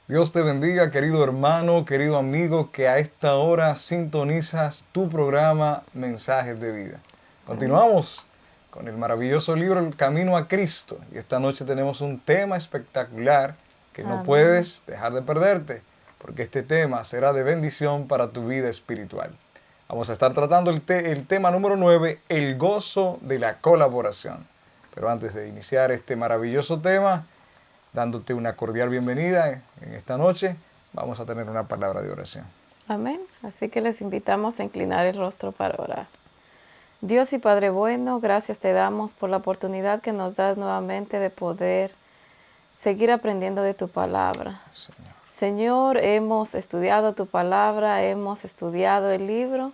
Dios te bendiga, querido hermano, querido amigo, que a esta hora sintonizas tu programa Mensajes de Vida. Continuamos con el maravilloso libro El Camino a Cristo. Y esta noche tenemos un tema espectacular que no Amén. puedes dejar de perderte, porque este tema será de bendición para tu vida espiritual. Vamos a estar tratando el tema número 9, el gozo de la colaboración. Pero antes de iniciar este maravilloso tema, dándote una cordial bienvenida en esta noche, vamos a tener una palabra de oración. Amén. Así que les invitamos a inclinar el rostro para orar. Dios y Padre bueno, gracias te damos por la oportunidad que nos das nuevamente de poder seguir aprendiendo de tu palabra. Señor. Señor, hemos estudiado tu palabra, hemos estudiado el libro,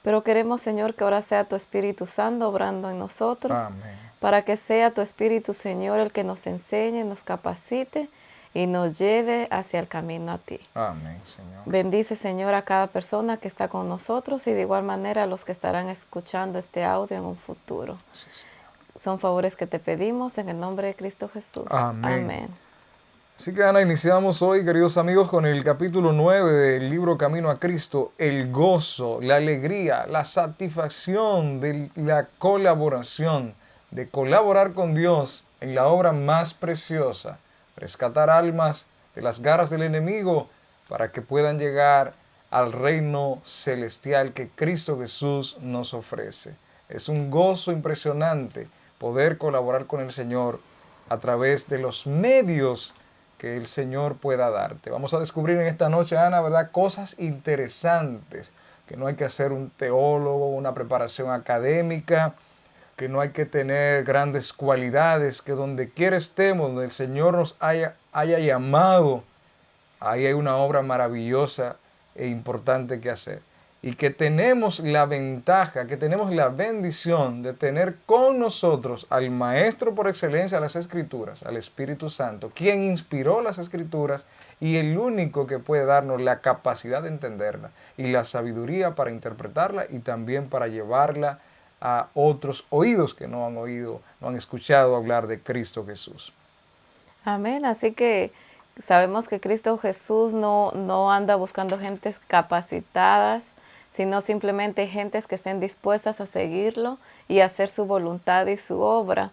pero queremos, Señor, que ahora sea tu Espíritu Santo obrando en nosotros, Amén. para que sea tu Espíritu, Señor, el que nos enseñe, nos capacite y nos lleve hacia el camino a ti. Amén, Señor. Bendice, Señor, a cada persona que está con nosotros y de igual manera a los que estarán escuchando este audio en un futuro. Sí, Señor. Son favores que te pedimos en el nombre de Cristo Jesús. Amén. Amén. Así que Ana, iniciamos hoy, queridos amigos, con el capítulo 9 del libro Camino a Cristo, el gozo, la alegría, la satisfacción de la colaboración, de colaborar con Dios en la obra más preciosa, rescatar almas de las garras del enemigo para que puedan llegar al reino celestial que Cristo Jesús nos ofrece. Es un gozo impresionante poder colaborar con el Señor a través de los medios que el Señor pueda darte. Vamos a descubrir en esta noche, Ana, ¿verdad? Cosas interesantes, que no hay que hacer un teólogo, una preparación académica, que no hay que tener grandes cualidades, que donde quiera estemos, donde el Señor nos haya llamado, ahí hay una obra maravillosa e importante que hacer. Y que tenemos la ventaja, que tenemos la bendición de tener con nosotros al Maestro por excelencia de las Escrituras, al Espíritu Santo, quien inspiró las Escrituras y el único que puede darnos la capacidad de entenderla y la sabiduría para interpretarla y también para llevarla a otros oídos que no han oído, no han escuchado hablar de Cristo Jesús. Amén. Así que sabemos que Cristo Jesús no anda buscando gentes capacitadas, sino simplemente gentes que estén dispuestas a seguirlo y hacer su voluntad y su obra.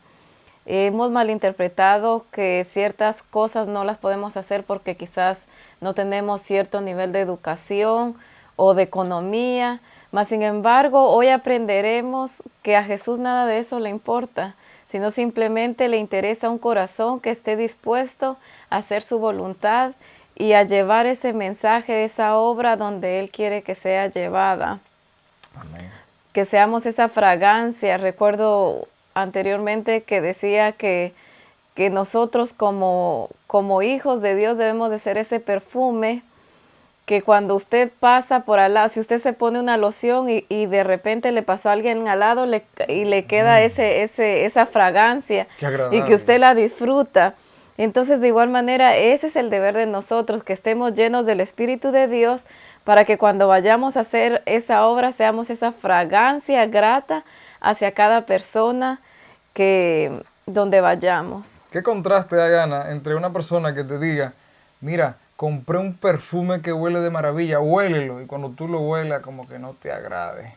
Hemos malinterpretado que ciertas cosas no las podemos hacer porque quizás no tenemos cierto nivel de educación o de economía, mas sin embargo hoy aprenderemos que a Jesús nada de eso le importa, sino simplemente le interesa un corazón que esté dispuesto a hacer su voluntad y a llevar ese mensaje, esa obra donde Él quiere que sea llevada. Amén. Que seamos esa fragancia. Recuerdo anteriormente que decía que nosotros como hijos de Dios debemos de ser ese perfume que cuando usted pasa por al lado, si usted se pone una loción y de repente le pasó a alguien al lado y le queda esa fragancia Qué y que usted agradable. la disfruta. Entonces, de igual manera, ese es el deber de nosotros, que estemos llenos del Espíritu de Dios para que cuando vayamos a hacer esa obra seamos esa fragancia grata hacia cada persona donde vayamos. ¿Qué contraste hay, Ana, entre una persona que te diga, mira, compré un perfume que huele de maravilla, huélelo, y cuando tú lo huelas como que no te agrade?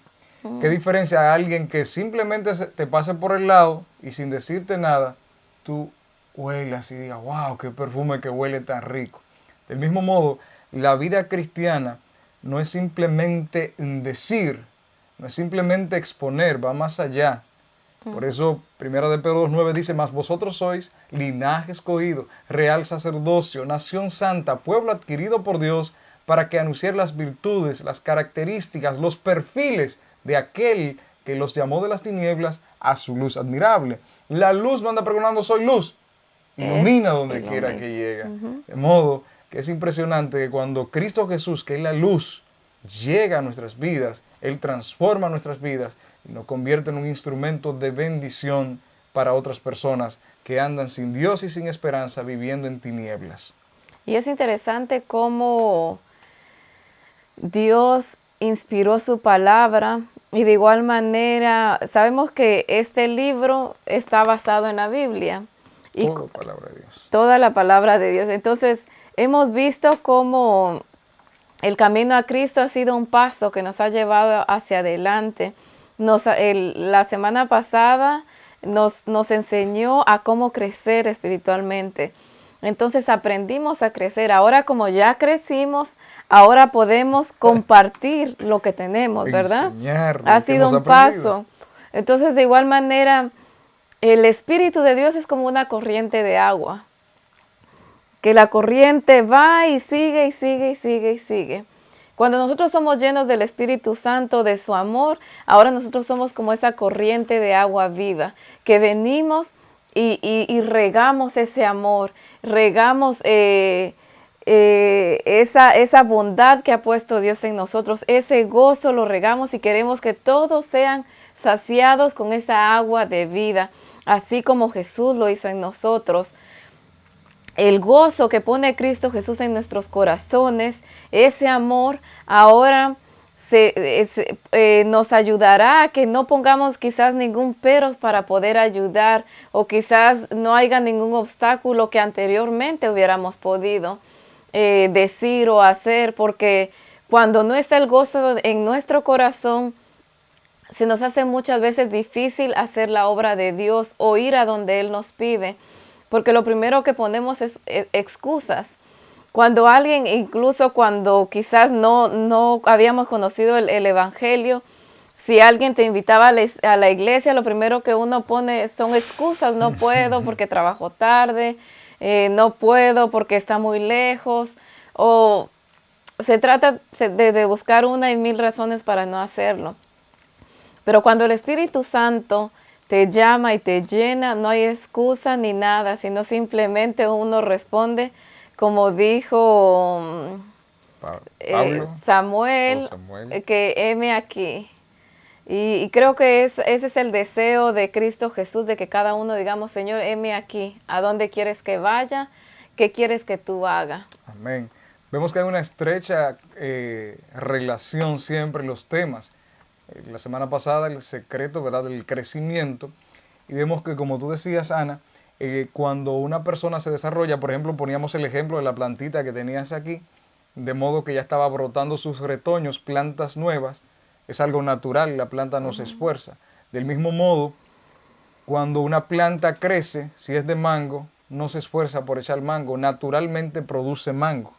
¿Qué diferencia hay a alguien que simplemente te pase por el lado y sin decirte nada, tú huelas y digas, wow, qué perfume que huele tan rico? Del mismo modo, la vida cristiana no es simplemente decir, no es simplemente exponer, va más allá. Por eso, 1 de Pedro 2:9 dice, mas vosotros sois linaje escogido, real sacerdocio, nación santa, pueblo adquirido por Dios, para que anunciar las virtudes, las características, los perfiles de aquel que los llamó de las tinieblas a su luz admirable. La luz no anda pregonando, soy luz. Ilumina donde quiera que llega. De modo que es impresionante que cuando Cristo Jesús, que es la luz, llega a nuestras vidas, Él transforma nuestras vidas y nos convierte en un instrumento de bendición para otras personas que andan sin Dios y sin esperanza, viviendo en tinieblas. Y es interesante cómo Dios inspiró su palabra y de igual manera sabemos que este libro está basado en la Biblia. Y Toda palabra de Dios. toda la palabra de Dios. Entonces, hemos visto cómo el camino a Cristo ha sido un paso que nos ha llevado hacia adelante. La semana pasada nos enseñó a cómo crecer espiritualmente. Entonces aprendimos a crecer. Ahora como ya crecimos, ahora podemos compartir lo que tenemos, ¿verdad? Enseñar lo Ha que sido hemos un aprendido. paso. Entonces de igual manera, el Espíritu de Dios es como una corriente de agua, que la corriente va y sigue y sigue y sigue y sigue. Cuando nosotros somos llenos del Espíritu Santo, de su amor, ahora nosotros somos como esa corriente de agua viva, que venimos y regamos ese amor, regamos esa bondad que ha puesto Dios en nosotros, ese gozo lo regamos y queremos que todos sean saciados con esa agua de vida, así como Jesús lo hizo en nosotros. El gozo que pone Cristo Jesús en nuestros corazones, ese amor, ahora nos ayudará a que no pongamos quizás ningún pero para poder ayudar, o quizás no haya ningún obstáculo que anteriormente hubiéramos podido decir o hacer, porque cuando no está el gozo en nuestro corazón, se nos hace muchas veces difícil hacer la obra de Dios o ir a donde Él nos pide. Porque lo primero que ponemos es excusas. Cuando alguien, incluso cuando quizás no habíamos conocido el Evangelio, si alguien te invitaba a la iglesia, lo primero que uno pone son excusas. No puedo porque trabajo tarde, no puedo porque está muy lejos. O se trata de buscar una y mil razones para no hacerlo. Pero cuando el Espíritu Santo te llama y te llena, no hay excusa ni nada, sino simplemente uno responde como dijo Pablo o Samuel, Samuel. que heme aquí. Y creo que ese es el deseo de Cristo Jesús, de que cada uno digamos, Señor, heme aquí, ¿a dónde quieres que vaya? ¿Qué quieres que tú hagas? Amén. Vemos que hay una estrecha relación siempre en los temas. La semana pasada el secreto, ¿verdad?, del crecimiento. Y vemos que, como tú decías, Ana, cuando una persona se desarrolla, por ejemplo, poníamos el ejemplo de la plantita que tenías aquí, de modo que ya estaba brotando sus retoños, plantas nuevas. Es algo natural, la planta no se esfuerza. Del mismo modo, cuando una planta crece, si es de mango, no se esfuerza por echar mango, naturalmente produce mango.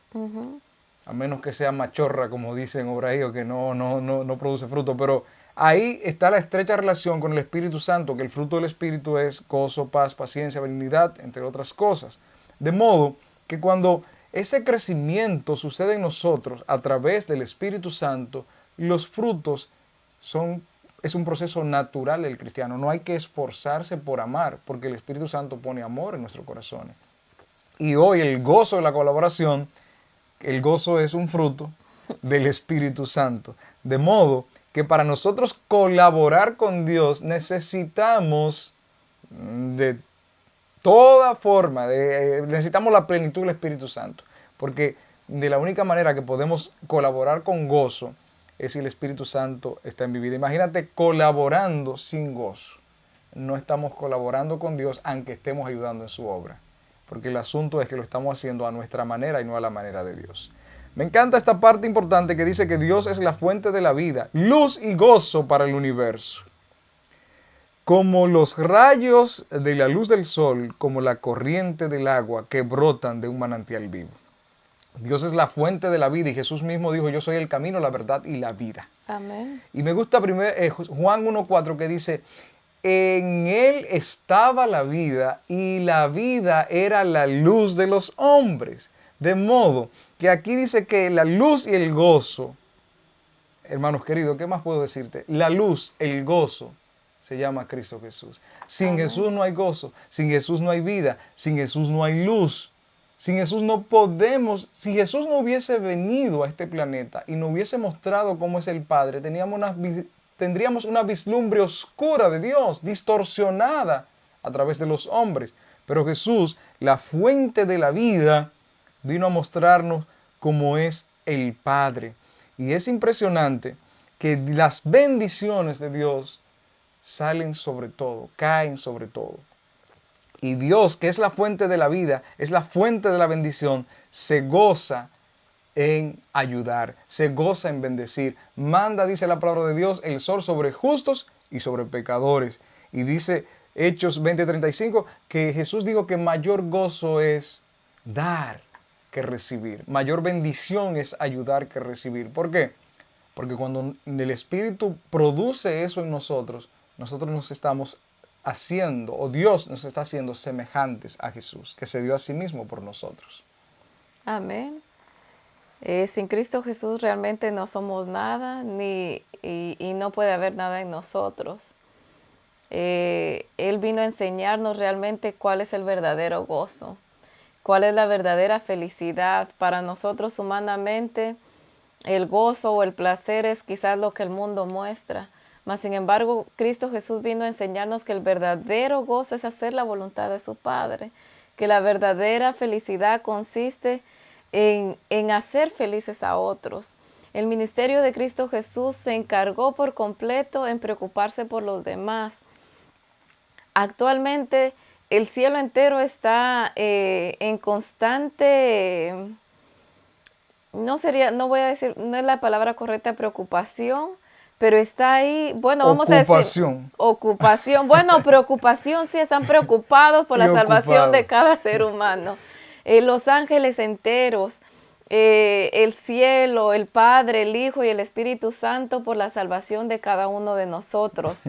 A menos que sea machorra, como dicen por ahí, o que no produce fruto. Pero ahí está la estrecha relación con el Espíritu Santo, que el fruto del Espíritu es gozo, paz, paciencia, benignidad, entre otras cosas. De modo que cuando ese crecimiento sucede en nosotros a través del Espíritu Santo, los frutos es un proceso natural del cristiano. No hay que esforzarse por amar, porque el Espíritu Santo pone amor en nuestros corazones. Y hoy el gozo de la colaboración, el gozo es un fruto del Espíritu Santo. De modo que para nosotros colaborar con Dios necesitamos de toda forma, necesitamos la plenitud del Espíritu Santo. Porque de la única manera que podemos colaborar con gozo es si el Espíritu Santo está en mi vida. Imagínate colaborando sin gozo. No estamos colaborando con Dios aunque estemos ayudando en su obra. Porque el asunto es que lo estamos haciendo a nuestra manera y no a la manera de Dios. Me encanta esta parte importante que dice que Dios es la fuente de la vida, luz y gozo para el universo. Como los rayos de la luz del sol, como la corriente del agua que brotan de un manantial vivo. Dios es la fuente de la vida y Jesús mismo dijo, yo soy el camino, la verdad y la vida. Amén. Y me gusta primero Juan 1.4 que dice, en él estaba la vida y la vida era la luz de los hombres. De modo que aquí dice que la luz y el gozo, hermanos queridos, ¿qué más puedo decirte? La luz, el gozo, se llama Cristo Jesús. Sin Amén. Jesús no hay gozo, sin Jesús no hay vida, sin Jesús no hay luz. Sin Jesús no podemos, si Jesús no hubiese venido a este planeta y nos hubiese mostrado cómo es el Padre, tendríamos una vislumbre oscura de Dios, distorsionada a través de los hombres. Pero Jesús, la fuente de la vida, vino a mostrarnos cómo es el Padre. Y es impresionante que las bendiciones de Dios salen sobre todo, caen sobre todo. Y Dios, que es la fuente de la vida, es la fuente de la bendición, se goza en ayudar, se goza en bendecir. Manda, dice la palabra de Dios, el sol sobre justos y sobre pecadores. Y dice Hechos 20:35 que Jesús dijo que mayor gozo es dar que recibir. Mayor bendición es ayudar que recibir. ¿Por qué? Porque cuando el Espíritu produce eso en nosotros, nosotros nos estamos haciendo, o Dios nos está haciendo semejantes a Jesús, que se dio a sí mismo por nosotros. Amén. Sin Cristo Jesús realmente no somos nada y no puede haber nada en nosotros. Él vino a enseñarnos realmente cuál es el verdadero gozo, cuál es la verdadera felicidad. Para nosotros humanamente, el gozo o el placer es quizás lo que el mundo muestra. Mas, sin embargo, Cristo Jesús vino a enseñarnos que el verdadero gozo es hacer la voluntad de su Padre, que la verdadera felicidad consiste en hacer felices a otros. El ministerio de Cristo Jesús se encargó por completo en preocuparse por los demás. Actualmente el cielo entero está en constante, no voy a decir, no es la palabra correcta, preocupación, pero está ahí, bueno, vamos a decir, ocupación, bueno, preocupación, sí, están preocupados por la salvación de cada ser humano. Los ángeles enteros, el cielo, el Padre, el Hijo y el Espíritu Santo por la salvación de cada uno de nosotros.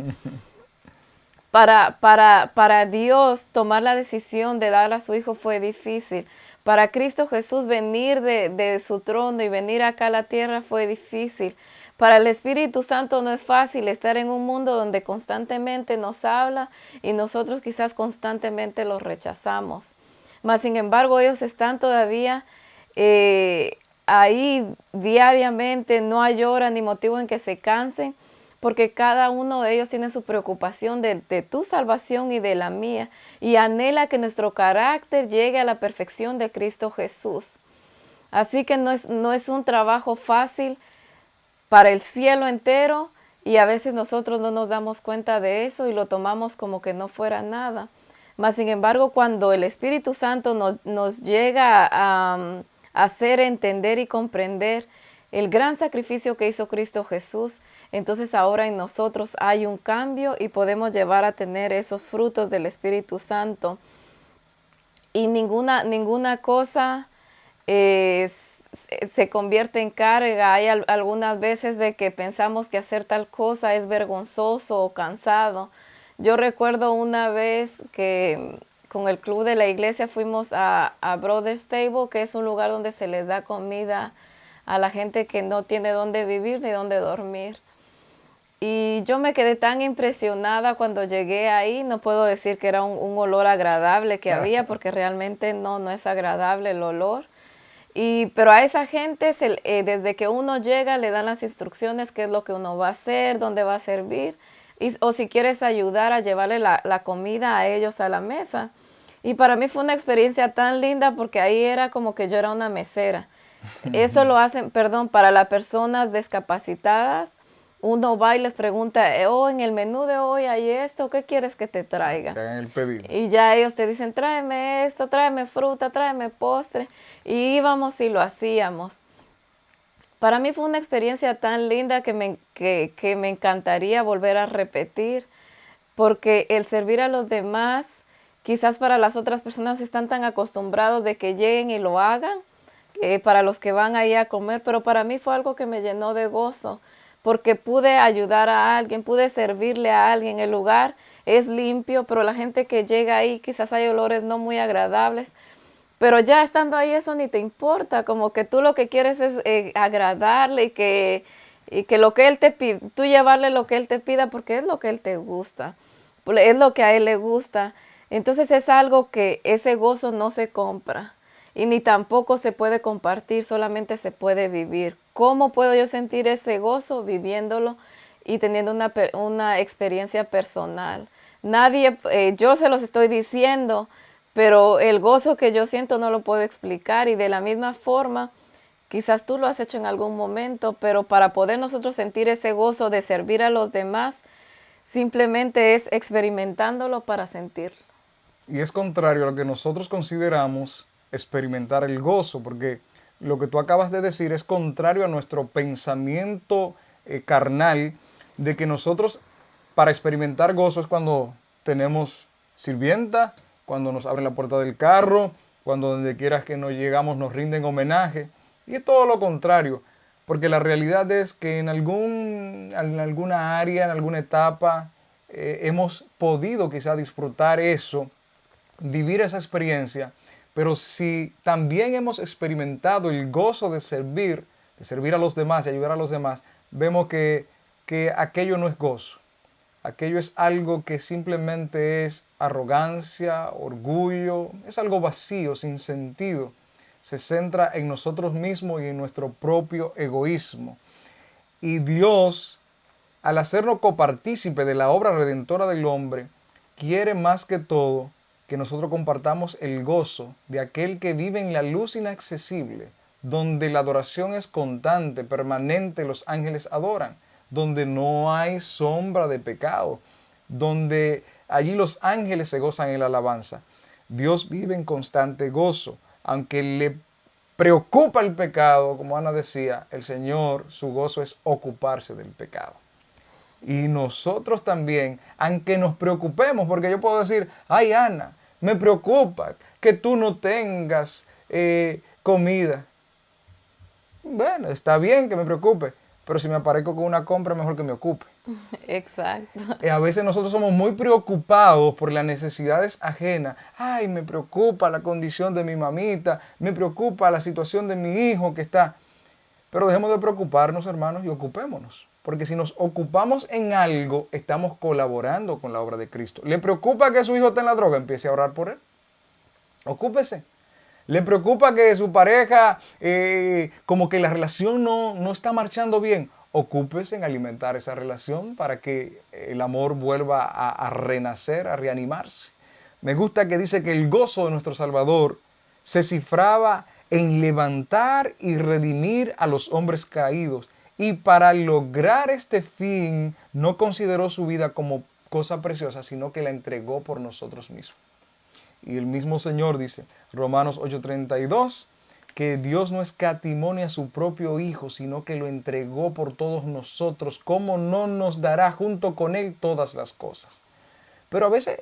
Para Dios tomar la decisión de dar a su Hijo fue difícil. Para Cristo Jesús venir de su trono y venir acá a la tierra fue difícil. Para el Espíritu Santo no es fácil estar en un mundo donde constantemente nos habla y nosotros quizás constantemente lo rechazamos. Mas, sin embargo, ellos están todavía ahí diariamente, no hay hora ni motivo en que se cansen, porque cada uno de ellos tiene su preocupación de tu salvación y de la mía, y anhela que nuestro carácter llegue a la perfección de Cristo Jesús. Así que no es un trabajo fácil para el cielo entero, y a veces nosotros no nos damos cuenta de eso y lo tomamos como que no fuera nada. Mas, sin embargo, cuando el Espíritu Santo nos llega a hacer entender y comprender el gran sacrificio que hizo Cristo Jesús, entonces ahora en nosotros hay un cambio y podemos llevar a tener esos frutos del Espíritu Santo. Y ninguna cosa se convierte en carga. Hay algunas veces de que pensamos que hacer tal cosa es vergonzoso o cansado. Yo recuerdo una vez que con el club de la iglesia fuimos a Brother's Table, que es un lugar donde se les da comida a la gente que no tiene dónde vivir ni dónde dormir. Y yo me quedé tan impresionada cuando llegué ahí. No puedo decir que era un olor agradable que había, porque realmente no es agradable el olor. Pero a esa gente, desde que uno llega, le dan las instrucciones, qué es lo que uno va a hacer, dónde va a servir, o si quieres ayudar a llevarle la comida a ellos a la mesa. Y para mí fue una experiencia tan linda, porque ahí era como que yo era una mesera. Eso lo hacen, para las personas discapacitadas. Uno va y les pregunta, en el menú de hoy hay esto, ¿qué quieres que te traiga? Te hagan el pedido. Y ya ellos te dicen, tráeme esto, tráeme fruta, tráeme postre. Y íbamos y lo hacíamos. Para mí fue una experiencia tan linda que me encantaría volver a repetir, porque el servir a los demás, quizás para las otras personas están tan acostumbrados de que lleguen y lo hagan, para los que van ahí a comer, pero para mí fue algo que me llenó de gozo, porque pude ayudar a alguien, pude servirle a alguien. El lugar es limpio, pero la gente que llega ahí quizás hay olores no muy agradables, pero ya estando ahí eso ni te importa, como que tú lo que quieres es agradarle y que lo que él te pide, tú llevarle lo que él te pida, porque es lo que él te gusta, es lo que a él le gusta. Entonces es algo que ese gozo no se compra y ni tampoco se puede compartir, solamente se puede vivir. ¿Cómo puedo yo sentir ese gozo? Viviéndolo y teniendo una experiencia personal. Nadie, yo se los estoy diciendo, pero el gozo que yo siento no lo puedo explicar, y de la misma forma, quizás tú lo has hecho en algún momento, pero para poder nosotros sentir ese gozo de servir a los demás, simplemente es experimentándolo para sentirlo. Y es contrario a lo que nosotros consideramos experimentar el gozo, porque lo que tú acabas de decir es contrario a nuestro pensamiento carnal de que nosotros para experimentar gozo es cuando tenemos sirvienta, cuando nos abren la puerta del carro, cuando donde quieras que nos llegamos nos rinden homenaje. Y es todo lo contrario, porque la realidad es que en alguna área, en alguna etapa, hemos podido quizá disfrutar eso, vivir esa experiencia, pero si también hemos experimentado el gozo de servir a los demás y ayudar a los demás, vemos que aquello no es gozo. Aquello es algo que simplemente es arrogancia, orgullo, es algo vacío, sin sentido. Se centra en nosotros mismos y en nuestro propio egoísmo. Y Dios, al hacernos copartícipe de la obra redentora del hombre, quiere más que todo que nosotros compartamos el gozo de aquel que vive en la luz inaccesible, donde la adoración es constante, permanente, los ángeles adoran, donde no hay sombra de pecado, donde allí los ángeles se gozan en la alabanza. Dios vive en constante gozo, aunque le preocupa el pecado, como Ana decía, el Señor, su gozo es ocuparse del pecado. Y nosotros también, aunque nos preocupemos, porque yo puedo decir, ay Ana, me preocupa que tú no tengas comida. Bueno, está bien que me preocupe, pero si me aparezco con una compra, mejor que me ocupe. Exacto. A veces nosotros somos muy preocupados por las necesidades ajenas. Ay, me preocupa la condición de mi mamita, me preocupa la situación de mi hijo que está. Pero dejemos de preocuparnos, hermanos, y ocupémonos. Porque si nos ocupamos en algo, estamos colaborando con la obra de Cristo. ¿Le preocupa que su hijo esté en la droga? Empiece a orar por él. Ocúpese. ¿Le preocupa que su pareja, como que la relación no está marchando bien? Ocúpese en alimentar esa relación para que el amor vuelva a renacer, a reanimarse. Me gusta que dice que el gozo de nuestro Salvador se cifraba en levantar y redimir a los hombres caídos. Y para lograr este fin, no consideró su vida como cosa preciosa, sino que la entregó por nosotros mismos. Y el mismo Señor dice, Romanos 8:32, que Dios no escatimó a su propio Hijo, sino que lo entregó por todos nosotros. ¿Cómo no nos dará junto con Él todas las cosas? Pero a veces,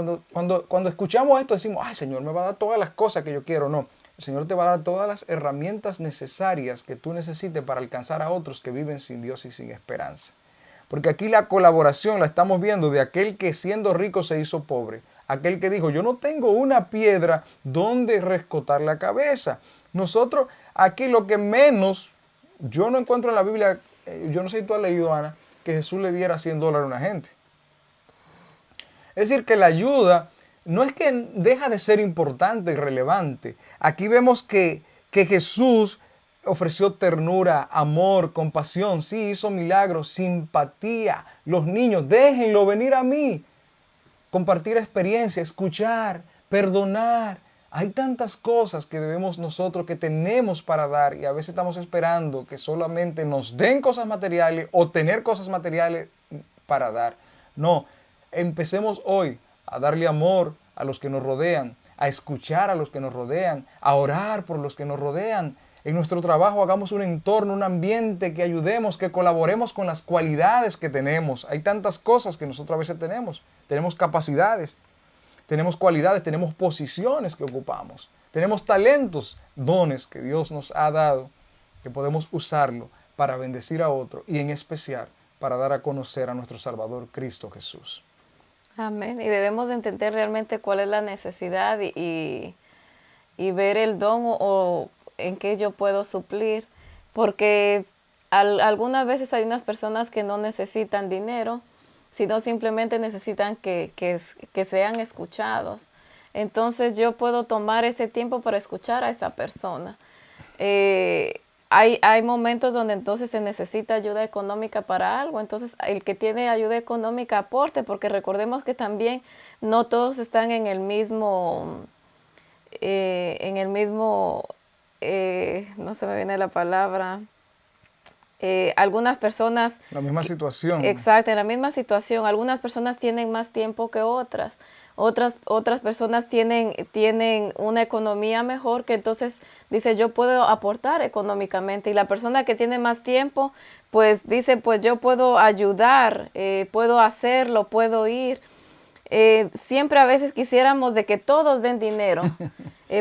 cuando escuchamos esto, decimos, ay, Señor, me va a dar todas las cosas que yo quiero. No, el Señor te va a dar todas las herramientas necesarias que tú necesites para alcanzar a otros que viven sin Dios y sin esperanza. Porque aquí la colaboración la estamos viendo de aquel que siendo rico se hizo pobre. Aquel que dijo, yo no tengo una piedra donde rescotar la cabeza. Nosotros aquí lo que menos, yo no encuentro en la Biblia, yo no sé si tú has leído, Ana, que Jesús le diera $100 a una gente. Es decir, que la ayuda no es que deja de ser importante y relevante. Aquí vemos que Jesús ofreció ternura, amor, compasión, sí, hizo milagros, simpatía. Los niños, déjenlo venir a mí. Compartir experiencia, escuchar, perdonar. Hay tantas cosas que debemos nosotros, que tenemos para dar, y a veces estamos esperando que solamente nos den cosas materiales o tener cosas materiales para dar. No, empecemos hoy a darle amor a los que nos rodean, a escuchar a los que nos rodean, a orar por los que nos rodean. En nuestro trabajo hagamos un entorno, un ambiente que ayudemos, que colaboremos con las cualidades que tenemos. Hay tantas cosas que nosotros a veces tenemos. Tenemos capacidades, tenemos cualidades, tenemos posiciones que ocupamos, tenemos talentos, dones que Dios nos ha dado, que podemos usarlo para bendecir a otro y en especial para dar a conocer a nuestro Salvador Cristo Jesús. Amén. Y debemos de entender realmente cuál es la necesidad y ver el don o en qué yo puedo suplir. Porque algunas veces hay unas personas que no necesitan dinero, sino simplemente necesitan que sean escuchados. Entonces yo puedo tomar ese tiempo para escuchar a esa persona. Hay momentos donde entonces se necesita ayuda económica para algo, entonces el que tiene ayuda económica aporte, porque recordemos que también no todos están en el mismo, no se me viene la palabra, algunas personas... La misma situación. Exacto, en la misma situación. Algunas personas tienen más tiempo que otras. Otras personas tienen una economía mejor, que entonces dice, yo puedo aportar económicamente. Y la persona que tiene más tiempo, pues dice, pues yo puedo ayudar, puedo hacerlo, puedo ir. Siempre a veces quisiéramos de que todos den dinero,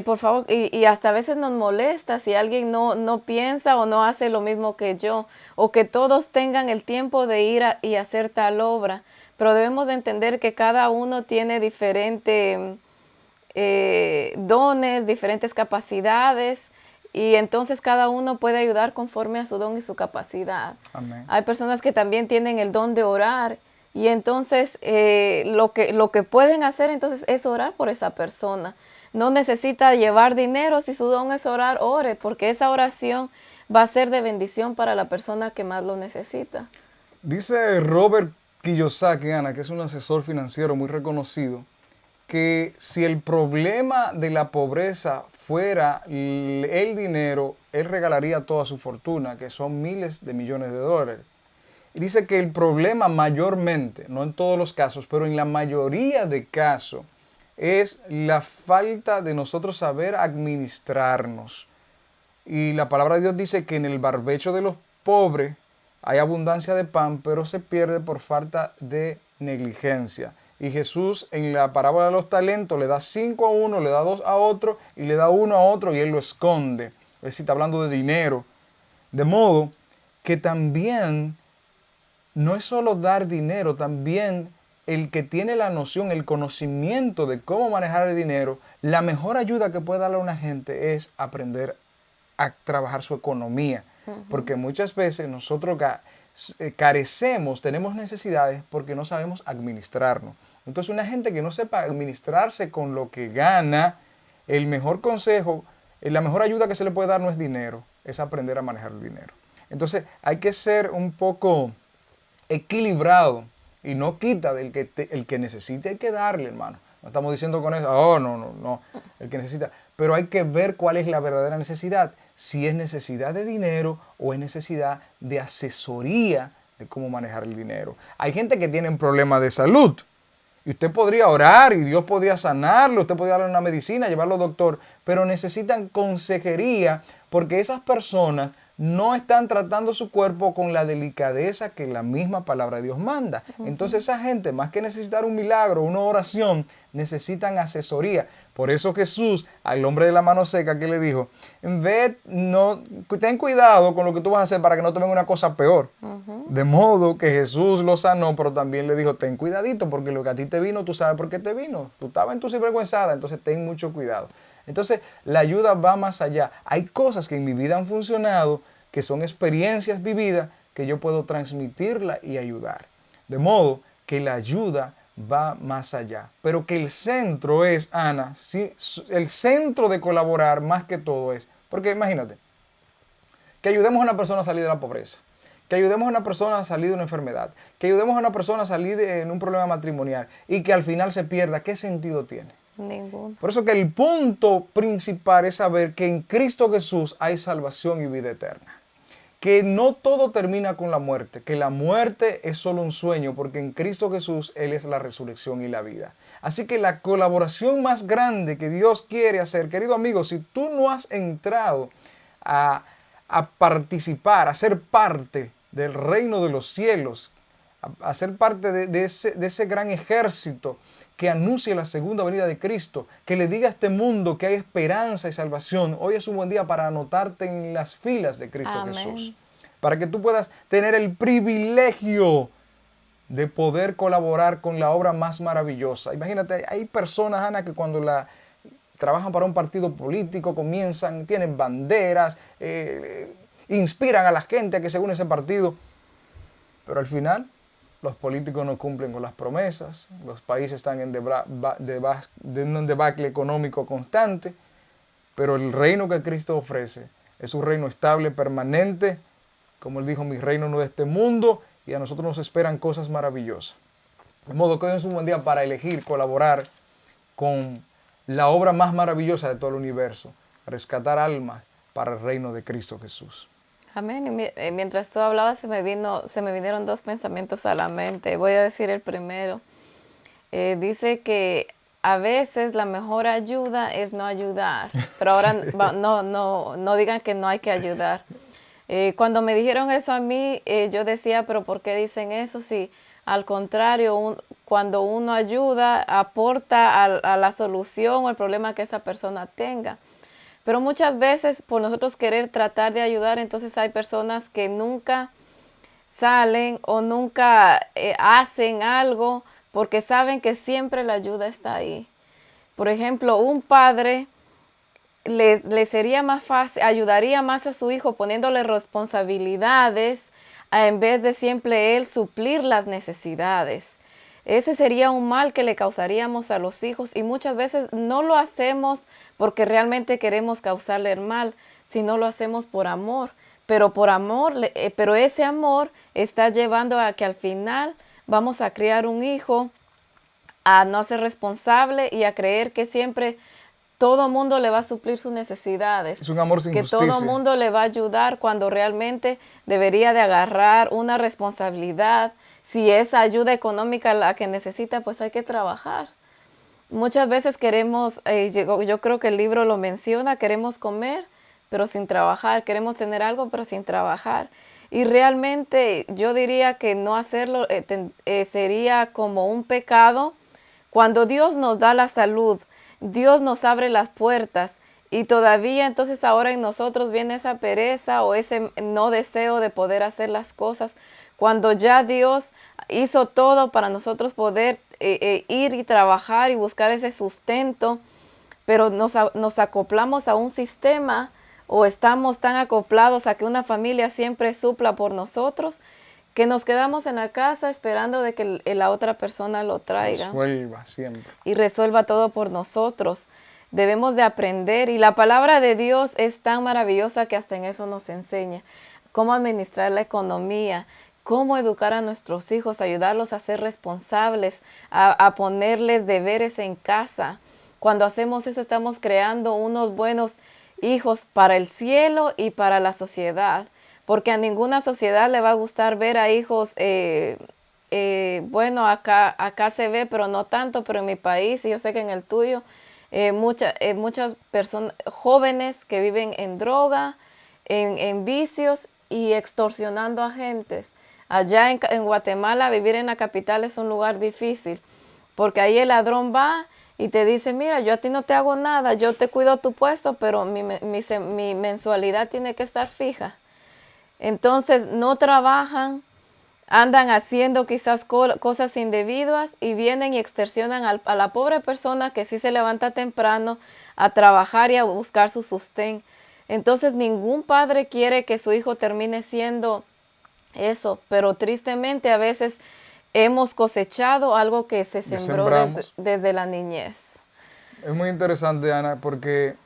por favor, y hasta a veces nos molesta si alguien no piensa o no hace lo mismo que yo, o que todos tengan el tiempo de ir y hacer tal obra, pero debemos de entender que cada uno tiene diferentes dones, diferentes capacidades, y entonces cada uno puede ayudar conforme a su don y su capacidad. Amén. Hay personas que también tienen el don de orar, y entonces lo que pueden hacer entonces es orar por esa persona. No necesita llevar dinero, si su don es orar, ore, porque esa oración va a ser de bendición para la persona que más lo necesita. Dice Robert Kiyosaki, Ana, que es un asesor financiero muy reconocido, que si el problema de la pobreza fuera el dinero, él regalaría toda su fortuna, que son miles de millones de dólares. Y dice que el problema mayormente, no en todos los casos, pero en la mayoría de casos, es la falta de nosotros saber administrarnos. Y la palabra de Dios dice que en el barbecho de los pobres hay abundancia de pan, pero se pierde por falta de negligencia. Y Jesús en la parábola de los talentos le da 5 a uno, le da 2 a otro y le da 1 a otro y él lo esconde. Es decir, está hablando de dinero. De modo que también no es solo dar dinero, también el que tiene la noción, el conocimiento de cómo manejar el dinero, la mejor ayuda que puede darle a una gente es aprender a trabajar su economía. Porque muchas veces nosotros carecemos, tenemos necesidades porque no sabemos administrarnos. Entonces una gente que no sepa administrarse con lo que gana, el mejor consejo, la mejor ayuda que se le puede dar no es dinero, es aprender a manejar el dinero. Entonces hay que ser un poco equilibrado y no quita del que el que necesite hay que darle, hermano. No estamos diciendo con eso, oh, no, el que necesita. Pero hay que ver cuál es la verdadera necesidad. Si es necesidad de dinero o es necesidad de asesoría de cómo manejar el dinero. Hay gente que tiene un problema de salud. Y usted podría orar y Dios podría sanarlo, usted podría darle una medicina, llevarlo al doctor, pero necesitan consejería porque esas personas no están tratando su cuerpo con la delicadeza que la misma palabra de Dios manda. Entonces esa gente, más que necesitar un milagro, una oración, necesitan asesoría. Por eso Jesús, al hombre de la mano seca, que le dijo, ten cuidado con lo que tú vas a hacer para que no te venga una cosa peor. De modo que Jesús lo sanó, pero también le dijo, ten cuidadito, porque lo que a ti te vino, tú sabes por qué te vino. Tú estabas en tu sinvergüenzada, entonces ten mucho cuidado. Entonces, la ayuda va más allá. Hay cosas que en mi vida han funcionado, que son experiencias vividas, que yo puedo transmitirla y ayudar. De modo que la ayuda va más allá. Pero que el centro es, Ana, ¿sí? El centro de colaborar más que todo es, porque imagínate, que ayudemos a una persona a salir de la pobreza, que ayudemos a una persona a salir de una enfermedad, que ayudemos a una persona a salir de un problema matrimonial y que al final se pierda, ¿qué sentido tiene? Ninguno. Por eso que el punto principal es saber que en Cristo Jesús hay salvación y vida eterna. Que no todo termina con la muerte, que la muerte es solo un sueño, porque en Cristo Jesús Él es la resurrección y la vida. Así que la colaboración más grande que Dios quiere hacer, querido amigo, si tú no has entrado a participar, a ser parte del reino de los cielos, a ser parte de ese gran ejército que anuncie la segunda venida de Cristo, que le diga a este mundo que hay esperanza y salvación. Hoy es un buen día para anotarte en las filas de Cristo Amén. Jesús. Para que tú puedas tener el privilegio de poder colaborar con la obra más maravillosa. Imagínate, hay personas, Ana, que cuando trabajan para un partido político, tienen banderas, inspiran a la gente a que se une a ese partido, pero al final los políticos no cumplen con las promesas, los países están en un debacle económico constante, pero el reino que Cristo ofrece es un reino estable, permanente. Como Él dijo, mi reino no es de este mundo y a nosotros nos esperan cosas maravillosas. De modo que hoy es un buen día para elegir colaborar con la obra más maravillosa de todo el universo, rescatar almas para el reino de Cristo Jesús. Amén. Mientras tú hablabas se me vinieron dos pensamientos a la mente. Voy a decir el primero. Dice que a veces la mejor ayuda es no ayudar, pero ahora Sí. no digan que no hay que ayudar. Cuando me dijeron eso a mí, yo decía, pero ¿por qué dicen eso? Si al contrario, cuando uno ayuda, aporta a la solución o el problema que esa persona tenga. Pero muchas veces por nosotros querer tratar de ayudar, entonces hay personas que nunca salen o nunca hacen algo porque saben que siempre la ayuda está ahí. Por ejemplo, un padre le sería más fácil, ayudaría más a su hijo poniéndole responsabilidades en vez de siempre él suplir las necesidades. Ese sería un mal que le causaríamos a los hijos y muchas veces no lo hacemos porque realmente queremos causarle el mal, sino lo hacemos por amor. Pero por amor, pero ese amor está llevando a que al final vamos a criar un hijo a no ser responsable y a creer que siempre todo mundo le va a suplir sus necesidades. Es un amor sin que justicia. todo mundo le va a ayudar cuando realmente debería de agarrar una responsabilidad. Si es ayuda económica la que necesita, pues hay que trabajar. Muchas veces queremos, yo creo que el libro lo menciona, queremos comer, pero sin trabajar, queremos tener algo, pero sin trabajar. Y realmente yo diría que no hacerlo sería como un pecado. Cuando Dios nos da la salud, Dios nos abre las puertas y todavía entonces ahora en nosotros viene esa pereza o ese no deseo de poder hacer las cosas, cuando ya Dios hizo todo para nosotros poder ir y trabajar y buscar ese sustento, pero nos acoplamos a un sistema o estamos tan acoplados a que una familia siempre supla por nosotros, que nos quedamos en la casa esperando de que la otra persona lo traiga. Resuelva siempre. Y resuelva todo por nosotros. Debemos de aprender y la palabra de Dios es tan maravillosa que hasta en eso nos enseña cómo administrar la economía, cómo educar a nuestros hijos, ayudarlos a ser responsables, a ponerles deberes en casa. Cuando hacemos eso estamos creando unos buenos hijos para el cielo y para la sociedad, porque a ninguna sociedad le va a gustar ver a hijos, bueno, acá se ve, pero no tanto, pero en mi país, y yo sé que en el tuyo, muchas personas, jóvenes que viven en droga, en vicios y extorsionando a gentes. Allá en Guatemala, vivir en la capital es un lugar difícil, porque ahí el ladrón va y te dice, mira, yo a ti no te hago nada, yo te cuido tu puesto, pero mi mensualidad tiene que estar fija. Entonces no trabajan, andan haciendo quizás cosas indebidas y vienen y extorsionan a la pobre persona que sí se levanta temprano a trabajar y a buscar su sustento. Entonces ningún padre quiere que su hijo termine siendo eso, pero tristemente a veces hemos cosechado algo que se sembró desde la niñez. Es muy interesante, Ana, porque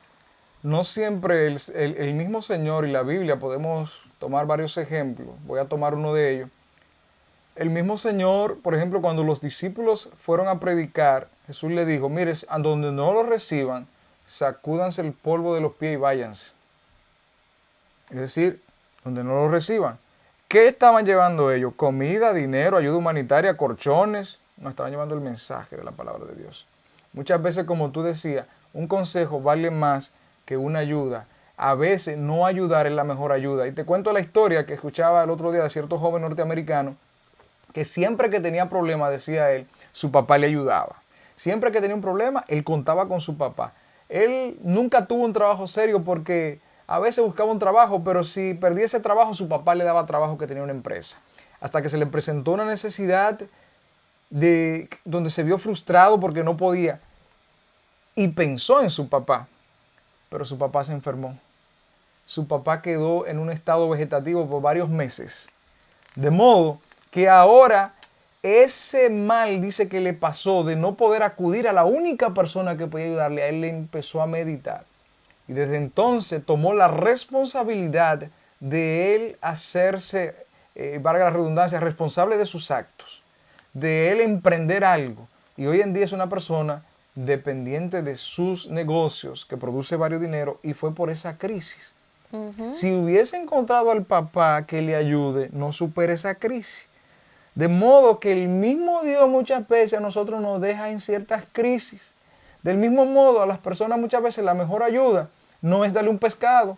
no siempre el mismo Señor y la Biblia, podemos tomar varios ejemplos, voy a tomar uno de ellos. El mismo Señor, por ejemplo, cuando los discípulos fueron a predicar, Jesús le dijo, mire, a donde no lo reciban, sacúdanse el polvo de los pies y váyanse. Es decir, donde no lo reciban. ¿Qué estaban llevando ellos? Comida, dinero, ayuda humanitaria, colchones. No, estaban llevando el mensaje de la palabra de Dios. Muchas veces, como tú decías, un consejo vale más que una ayuda. A veces no ayudar es la mejor ayuda. Y te cuento la historia que escuchaba el otro día de cierto joven norteamericano que siempre que tenía problemas, decía él, su papá le ayudaba. Siempre que tenía un problema, él contaba con su papá. Él nunca tuvo un trabajo serio porque a veces buscaba un trabajo, pero si perdía ese trabajo, su papá le daba trabajo que tenía una empresa. Hasta que se le presentó una necesidad donde se vio frustrado porque no podía. Y pensó en su papá, pero su papá se enfermó. Su papá quedó en un estado vegetativo por varios meses. De modo que ahora ese mal, dice, que le pasó de no poder acudir a la única persona que podía ayudarle, a él le empezó a meditar. Y desde entonces tomó la responsabilidad de él hacerse, valga la redundancia, responsable de sus actos, de él emprender algo. Y hoy en día es una persona dependiente de sus negocios, que produce varios dinero, y fue por esa crisis. Si hubiese encontrado al papá que le ayude, no supera esa crisis. De modo que el mismo Dios muchas veces a nosotros nos deja en ciertas crisis. Del mismo modo, a las personas muchas veces la mejor ayuda no es darle un pescado,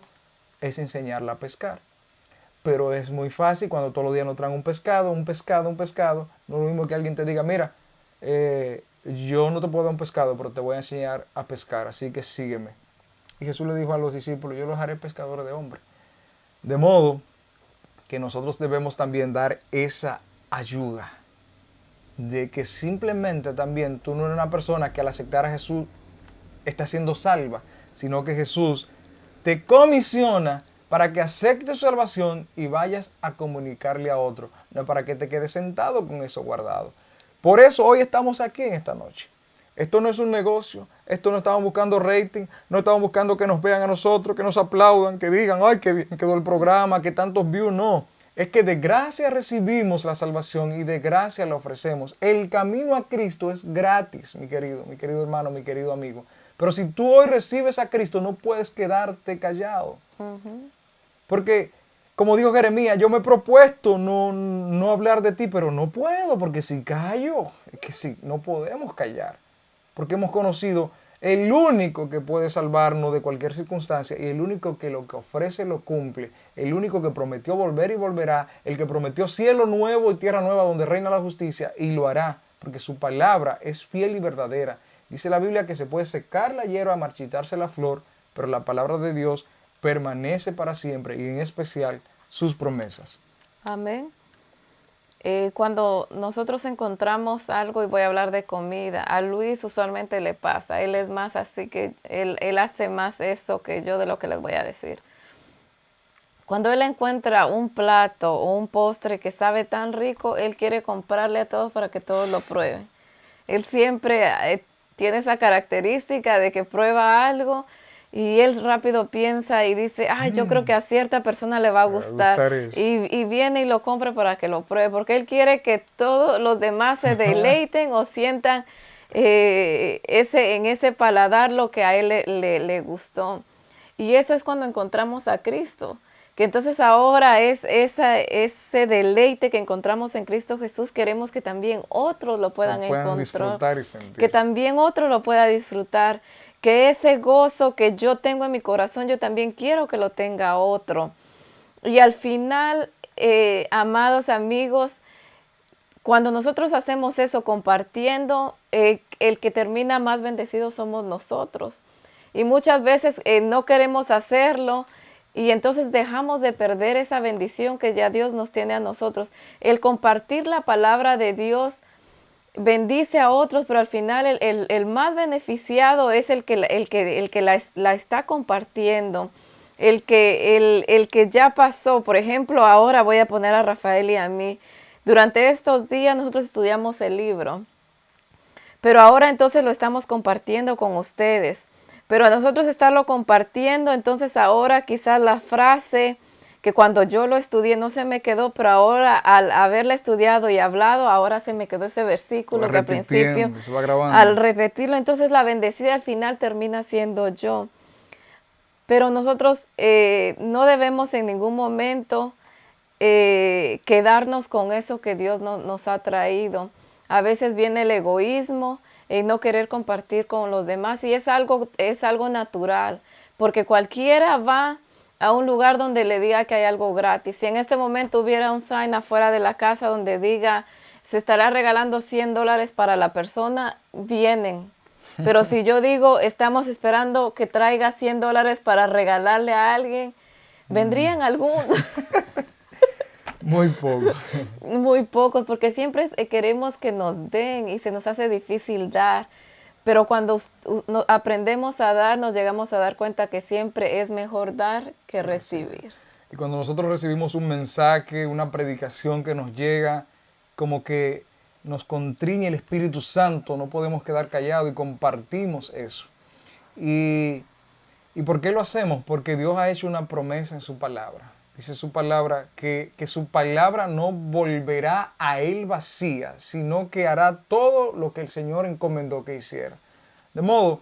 es enseñarla a pescar. Pero es muy fácil cuando todos los días nos traen un pescado. No es lo mismo que alguien te diga, mira, yo no te puedo dar un pescado, pero te voy a enseñar a pescar, así que sígueme. Y Jesús le dijo a los discípulos, yo los haré pescadores de hombres. De modo que nosotros debemos también dar esa ayuda. De que simplemente también tú no eres una persona que al aceptar a Jesús está siendo salva, sino que Jesús te comisiona para que aceptes su salvación y vayas a comunicarle a otro, no para que te quedes sentado con eso guardado. Por eso hoy estamos aquí en esta noche. Esto no es un negocio, esto no estamos buscando rating, no estamos buscando que nos vean a nosotros, que nos aplaudan, que digan, ay, qué bien quedó el programa, que tantos views, no. Es que de gracia recibimos la salvación y de gracia la ofrecemos. El camino a Cristo es gratis, mi querido hermano, mi querido amigo. Pero si tú hoy recibes a Cristo, no puedes quedarte callado. Porque, como dijo Jeremías, yo me he propuesto no hablar de ti, pero no puedo, porque si callo, es que sí, no podemos callar. Porque hemos conocido el único que puede salvarnos de cualquier circunstancia y el único que lo que ofrece lo cumple, el único que prometió volver y volverá, el que prometió cielo nuevo y tierra nueva donde reina la justicia y lo hará, porque su palabra es fiel y verdadera. Dice la Biblia que se puede secar la hierba, marchitarse la flor, pero la palabra de Dios permanece para siempre y en especial sus promesas. Amén. Cuando nosotros encontramos algo, y voy a hablar de comida, a Luis usualmente le pasa, él es más así que él hace más eso que yo de lo que les voy a decir. Cuando él encuentra un plato o un postre que sabe tan rico, él quiere comprarle a todos para que todos lo prueben. Él siempre tiene esa característica de que prueba algo y él rápido piensa y dice, yo creo que a cierta persona le va a gustar. Y viene y lo compra para que lo pruebe, porque él quiere que todos los demás se deleiten o sientan en ese paladar lo que a él le gustó. Y eso es cuando encontramos a Cristo. Que entonces ahora es ese deleite que encontramos en Cristo Jesús, queremos que también otros lo puedan encontrar, disfrutar y sentir. que también otro lo pueda disfrutar, que ese gozo que yo tengo en mi corazón, yo también quiero que lo tenga otro. Y al final, amados amigos, cuando nosotros hacemos eso compartiendo, el que termina más bendecido somos nosotros. Y muchas veces no queremos hacerlo, y entonces dejamos de perder esa bendición que ya Dios nos tiene a nosotros. El compartir la palabra de Dios bendice a otros, pero al final el más beneficiado es el que la está compartiendo, el que ya pasó. Por ejemplo, ahora voy a poner a Rafael y a mí. Durante estos días nosotros estudiamos el libro, pero ahora entonces lo estamos compartiendo con ustedes. Pero a nosotros estarlo compartiendo, entonces ahora quizás la frase que cuando yo lo estudié no se me quedó, pero ahora al haberla estudiado y hablado, ahora se me quedó ese versículo que al principio, al repetirlo, entonces la bendecida al final termina siendo yo. Pero nosotros no debemos en ningún momento quedarnos con eso que Dios nos ha traído. A veces viene el egoísmo, no querer compartir con los demás, y es algo natural, porque cualquiera va a un lugar donde le diga que hay algo gratis. Si en este momento hubiera un sign afuera de la casa donde diga se estará regalando $100 para la persona, vienen. Pero si yo digo estamos esperando que traiga $100 para regalarle a alguien, vendrían algunos. Muy pocos. Muy pocos, porque siempre queremos que nos den y se nos hace difícil dar. Pero cuando aprendemos a dar, nos llegamos a dar cuenta que siempre es mejor dar que recibir. Y cuando nosotros recibimos un mensaje, una predicación que nos llega, como que nos contriñe el Espíritu Santo, no podemos quedar callados y compartimos eso. ¿Y por qué lo hacemos? Porque Dios ha hecho una promesa en su palabra. Dice su palabra que su palabra no volverá a él vacía, sino que hará todo lo que el Señor encomendó que hiciera. De modo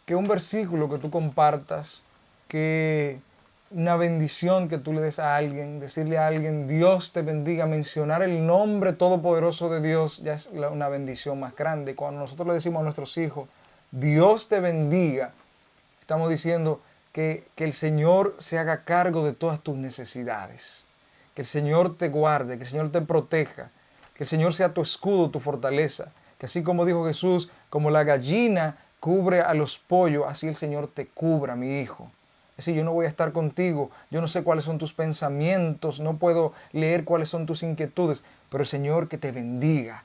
que un versículo que tú compartas, que una bendición que tú le des a alguien, decirle a alguien, Dios te bendiga, mencionar el nombre todopoderoso de Dios ya es una bendición más grande. Cuando nosotros le decimos a nuestros hijos, Dios te bendiga, estamos diciendo que el Señor se haga cargo de todas tus necesidades, que el Señor te guarde, que el Señor te proteja, que el Señor sea tu escudo, tu fortaleza, que así como dijo Jesús, como la gallina cubre a los pollos, así el Señor te cubra, mi hijo. Es decir, yo no voy a estar contigo, yo no sé cuáles son tus pensamientos, no puedo leer cuáles son tus inquietudes, pero el Señor que te bendiga,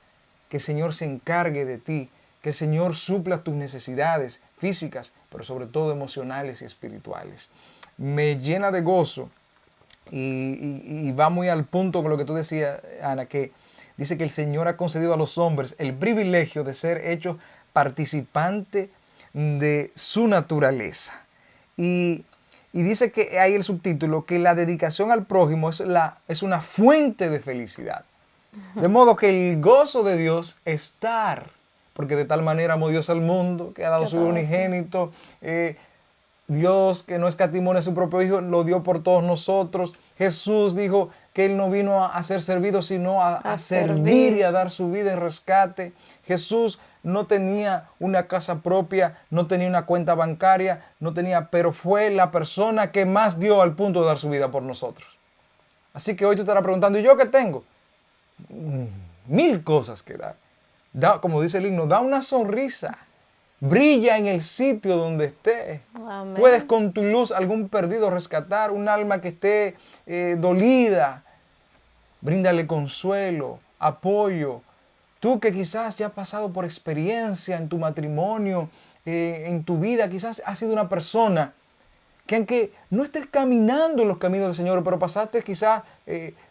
que el Señor se encargue de ti, que el Señor supla tus necesidades físicas, pero sobre todo emocionales y espirituales. Me llena de gozo y va muy al punto con lo que tú decías, Ana, que dice que el Señor ha concedido a los hombres el privilegio de ser hechos participantes de su naturaleza. Y dice que hay el subtítulo que la dedicación al prójimo es una fuente de felicidad. De modo que el gozo de Dios es dar, porque de tal manera amó Dios al mundo, que ha dado su unigénito. Dios, que no escatimó a su propio Hijo, lo dio por todos nosotros. Jesús dijo que Él no vino a ser servido, sino a servir y a dar su vida en rescate. Jesús no tenía una casa propia, no tenía una cuenta bancaria, no tenía, pero fue la persona que más dio al punto de dar su vida por nosotros. Así que hoy tú te estarás preguntando, ¿y yo qué tengo? 1000 cosas que dar. Como dice el himno, da una sonrisa. Brilla en el sitio donde estés. Amén. Puedes con tu luz algún perdido rescatar, un alma que esté dolida. Bríndale consuelo, apoyo. Tú que quizás ya has pasado por experiencia en tu matrimonio, en tu vida, quizás has sido una persona que aunque no estés caminando en los caminos del Señor, pero pasaste quizás,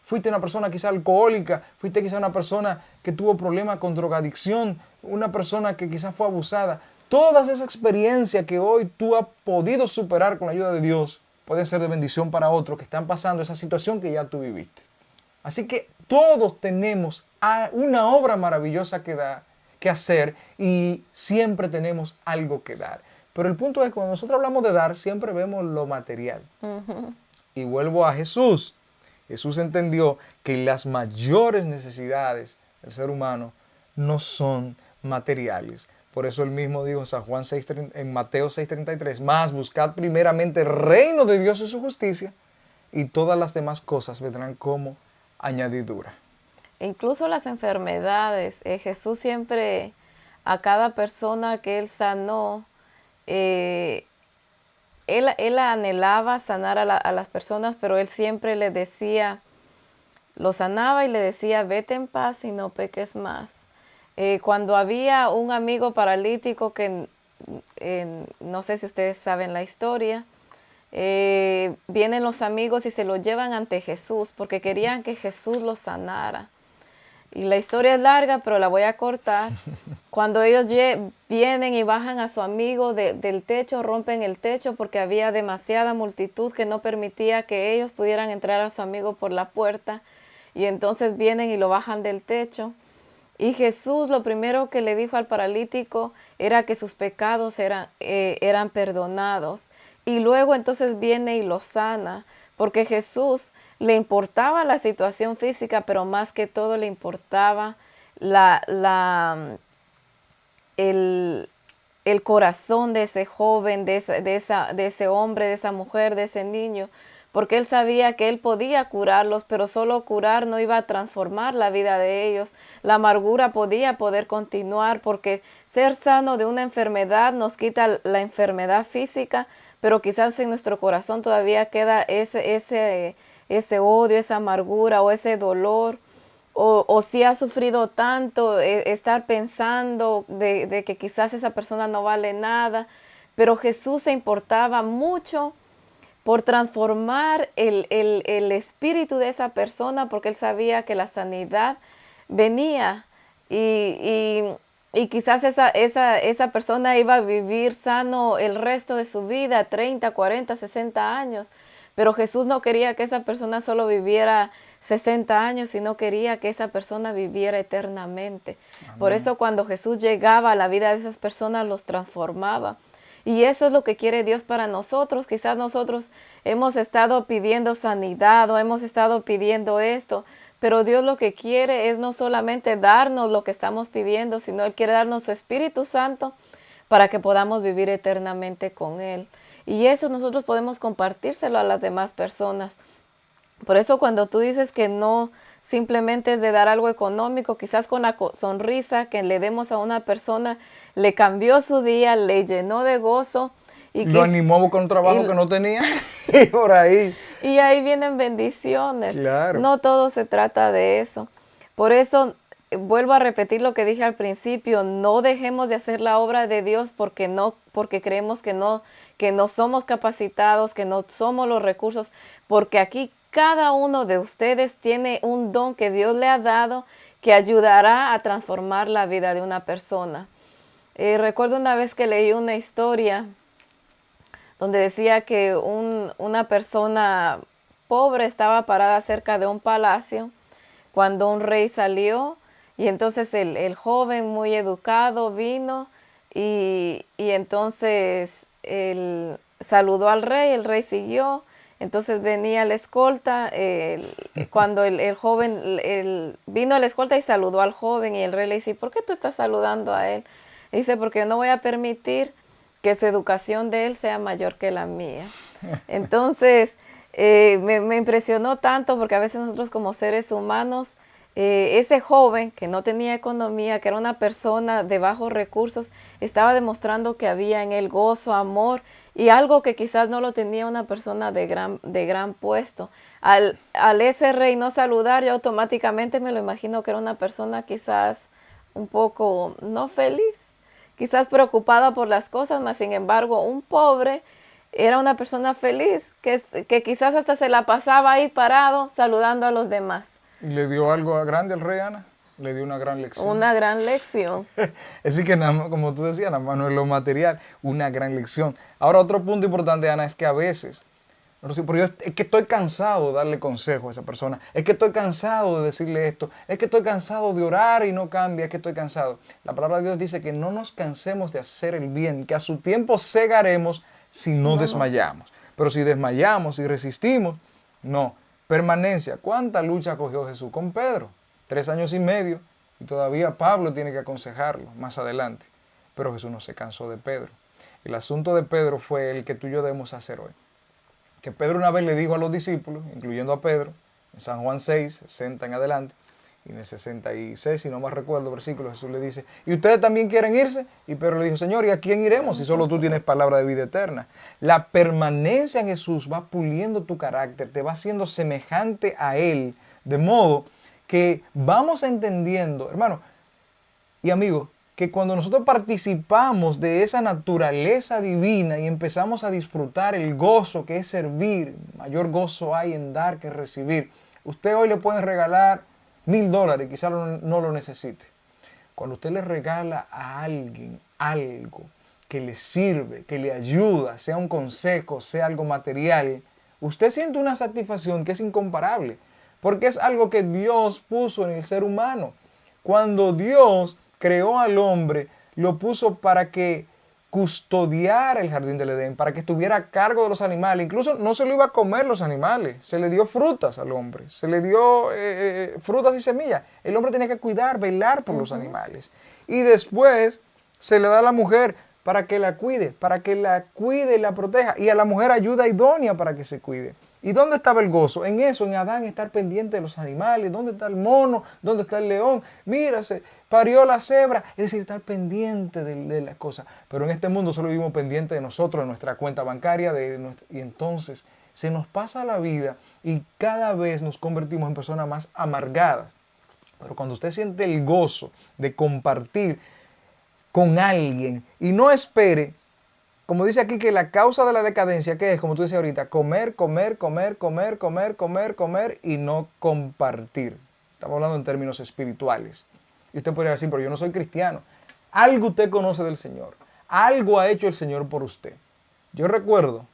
fuiste una persona quizás alcohólica, fuiste quizás una persona que tuvo problemas con drogadicción, una persona que quizás fue abusada. Todas esas experiencias que hoy tú has podido superar con la ayuda de Dios, pueden ser de bendición para otros que están pasando esa situación que ya tú viviste. Así que todos tenemos una obra maravillosa que hacer y siempre tenemos algo que dar. Pero el punto es que cuando nosotros hablamos de dar, siempre vemos lo material. Y vuelvo a Jesús. Jesús entendió que las mayores necesidades del ser humano no son materiales. Por eso él mismo dijo en Mateo 6:33, más buscad primeramente el reino de Dios y su justicia, y todas las demás cosas vendrán como añadidura. Incluso las enfermedades, Jesús siempre, a cada persona que Él sanó, él anhelaba sanar a las personas, pero Él siempre le decía, lo sanaba y le decía, vete en paz y no peques más. Cuando había un amigo paralítico que, no sé si ustedes saben la historia, vienen los amigos y se lo llevan ante Jesús porque querían que Jesús lo sanara. Y la historia es larga, pero la voy a cortar. Cuando ellos vienen y bajan a su amigo del techo, rompen el techo porque había demasiada multitud que no permitía que ellos pudieran entrar a su amigo por la puerta. Y entonces vienen y lo bajan del techo. Y Jesús lo primero que le dijo al paralítico era que sus pecados eran perdonados. Y luego entonces viene y lo sana, porque Jesús le importaba la situación física, pero más que todo le importaba el corazón de ese joven, de ese hombre, de esa mujer, de ese niño, porque él sabía que él podía curarlos, pero solo curar no iba a transformar la vida de ellos. La amargura poder continuar, porque ser sano de una enfermedad nos quita la enfermedad física, pero quizás en nuestro corazón todavía queda ese odio, esa amargura o ese dolor, o si ha sufrido tanto, estar pensando de que quizás esa persona no vale nada, pero Jesús se importaba mucho por transformar el espíritu de esa persona, porque él sabía que la sanidad venía y quizás esa persona iba a vivir sano el resto de su vida, 30, 40, 60 años. Pero Jesús no quería que esa persona solo viviera 60 años, sino quería que esa persona viviera eternamente. Amén. Por eso cuando Jesús llegaba a la vida de esas personas, los transformaba. Y eso es lo que quiere Dios para nosotros. Quizás nosotros hemos estado pidiendo sanidad o hemos estado pidiendo esto, pero Dios lo que quiere es no solamente darnos lo que estamos pidiendo, sino Él quiere darnos su Espíritu Santo para que podamos vivir eternamente con Él. Y eso nosotros podemos compartírselo a las demás personas. Por eso cuando tú dices que no simplemente es de dar algo económico, quizás con la sonrisa que le demos a una persona, le cambió su día, le llenó de gozo. Y lo animó a buscar un trabajo que no tenía y por ahí. Y ahí vienen bendiciones. Claro. No todo se trata de eso. Por eso vuelvo a repetir lo que dije al principio, no dejemos de hacer la obra de Dios porque creemos que no somos capacitados, que no somos los recursos, porque aquí cada uno de ustedes tiene un don que Dios le ha dado que ayudará a transformar la vida de una persona. Recuerdo una vez que leí una historia donde decía que una persona pobre estaba parada cerca de un palacio cuando un rey salió, y entonces el joven muy educado vino y entonces él saludó al rey, el rey siguió. Entonces venía la escolta, cuando el joven, vino la escolta y saludó al joven, y el rey le dice, ¿por qué tú estás saludando a él? Y dice, porque yo no voy a permitir que su educación de él sea mayor que la mía. Entonces, me impresionó tanto, porque a veces nosotros como seres humanos, ese joven que no tenía economía, que era una persona de bajos recursos, estaba demostrando que había en él gozo, amor, y algo que quizás no lo tenía una persona de gran puesto. Al ese rey no saludar, yo automáticamente me lo imagino que era una persona quizás un poco no feliz, quizás preocupada por las cosas, mas sin embargo un pobre era una persona feliz, que quizás hasta se la pasaba ahí parado saludando a los demás. ¿Y le dio algo grande al rey, Ana? Le dio una gran lección. Una gran lección. Es decir, que nada más, como tú decías, nada más no es lo material, una gran lección. Ahora, otro punto importante, Ana, es que a veces, no sé, pero yo es que estoy cansado de darle consejo a esa persona, es que estoy cansado de decirle esto, es que estoy cansado de orar y no cambia, es que estoy cansado. La palabra de Dios dice que no nos cansemos de hacer el bien, que a su tiempo segaremos si no desmayamos. Pero si desmayamos y resistimos, no. Permanencia. ¿Cuánta lucha cogió Jesús con Pedro? 3 años y medio, y todavía Pablo tiene que aconsejarlo más adelante. Pero Jesús no se cansó de Pedro. El asunto de Pedro fue el que tú y yo debemos hacer hoy. Que Pedro una vez le dijo a los discípulos, incluyendo a Pedro, en San Juan 6, 60 en adelante, y en el 66, si no más recuerdo, versículo, Jesús le dice, ¿y ustedes también quieren irse? Y Pedro le dijo, Señor, ¿y a quién iremos si solo tú tienes palabra de vida eterna? La permanencia en Jesús va puliendo tu carácter, te va haciendo semejante a Él, de modo que vamos entendiendo, hermano y amigo, que cuando nosotros participamos de esa naturaleza divina y empezamos a disfrutar el gozo que es servir, mayor gozo hay en dar que recibir. Usted hoy le puede regalar $1000, quizás no lo necesite. Cuando usted le regala a alguien algo que le sirve, que le ayuda, sea un consejo, sea algo material, usted siente una satisfacción que es incomparable, porque es algo que Dios puso en el ser humano. Cuando Dios creó al hombre, lo puso para que custodiara el jardín del Edén, para que estuviera a cargo de los animales. Incluso no se lo iba a comer los animales, se le dio frutas al hombre, se le dio frutas y semillas. El hombre tenía que cuidar, velar por los animales. Y después se le da a la mujer para que la cuide y la proteja. Y a la mujer ayuda idónea para que se cuide. ¿Y dónde estaba el gozo? En eso, en Adán, estar pendiente de los animales. ¿Dónde está el mono? ¿Dónde está el león? Mírase, parió la cebra. Es decir, estar pendiente de las cosas. Pero en este mundo solo vivimos pendientes de nosotros, de nuestra cuenta bancaria. Y entonces se nos pasa la vida y cada vez nos convertimos en personas más amargadas. Pero cuando usted siente el gozo de compartir con alguien y no espere, como dice aquí, que la causa de la decadencia, ¿qué es? Como tú dices ahorita, comer y no compartir. Estamos hablando en términos espirituales. Y usted podría decir, pero yo no soy cristiano. Algo usted conoce del Señor. Algo ha hecho el Señor por usted. Yo recuerdo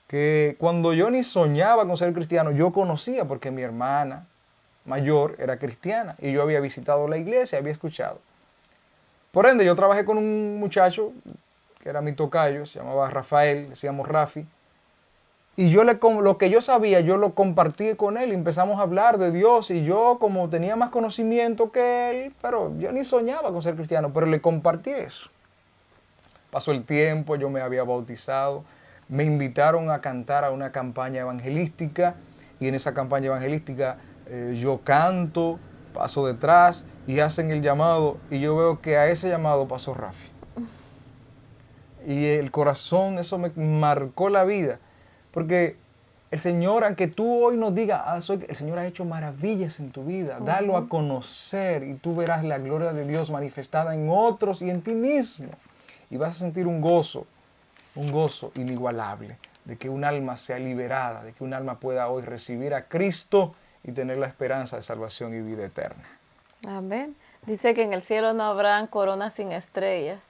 que cuando yo ni soñaba con ser cristiano, yo conocía porque mi hermana mayor era cristiana y yo había visitado la iglesia, había escuchado. Por ende, yo trabajé con un muchacho que era mi tocayo, se llamaba Rafael, decíamos Rafi. Y yo lo que yo sabía, yo lo compartí con él, y empezamos a hablar de Dios, y yo como tenía más conocimiento que él, pero yo ni soñaba con ser cristiano, pero le compartí eso. Pasó el tiempo, yo me había bautizado, me invitaron a cantar a una campaña evangelística, y en esa campaña evangelística yo canto, paso detrás y hacen el llamado, y yo veo que a ese llamado pasó Rafi. Y el corazón, eso me marcó la vida, porque el Señor, aunque tú hoy nos digas, el Señor ha hecho maravillas en tu vida, dalo a conocer y tú verás la gloria de Dios manifestada en otros y en ti mismo. Y vas a sentir un gozo inigualable de que un alma sea liberada, de que un alma pueda hoy recibir a Cristo y tener la esperanza de salvación y vida eterna. Amén. Dice que en el cielo no habrán coronas sin estrellas.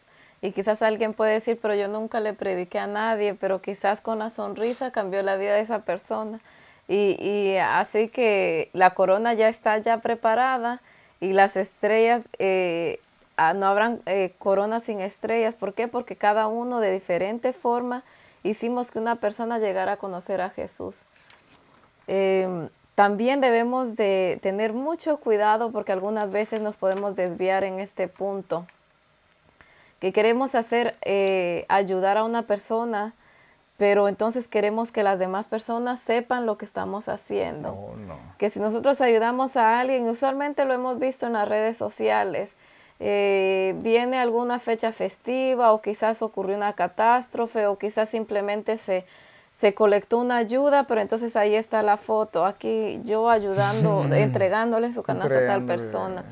Y quizás alguien puede decir, pero yo nunca le prediqué a nadie, pero quizás con la sonrisa cambió la vida de esa persona. Y así que la corona ya está ya preparada y las estrellas, no habrán coronas sin estrellas. ¿Por qué? Porque cada uno de diferente forma hicimos que una persona llegara a conocer a Jesús. También debemos de tener mucho cuidado porque algunas veces nos podemos desviar en este punto. Que queremos hacer, ayudar a una persona, pero entonces queremos que las demás personas sepan lo que estamos haciendo. No. Que si nosotros ayudamos a alguien, usualmente lo hemos visto en las redes sociales, viene alguna fecha festiva o quizás ocurrió una catástrofe o quizás simplemente se colectó una ayuda, pero entonces ahí está la foto, aquí yo ayudando, entregándole su canasta a tal persona.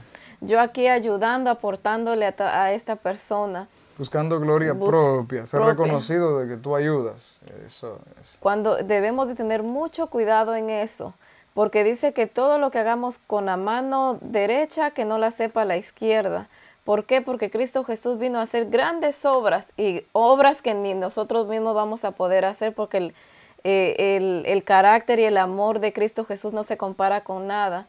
Yo aquí ayudando, aportándole a esta persona. Buscando gloria propia, ser reconocido de que tú ayudas. Eso es. Cuando debemos de tener mucho cuidado en eso, porque dice que todo lo que hagamos con la mano derecha, que no la sepa la izquierda. ¿Por qué? Porque Cristo Jesús vino a hacer grandes obras y obras que ni nosotros mismos vamos a poder hacer porque el carácter y el amor de Cristo Jesús no se compara con nada.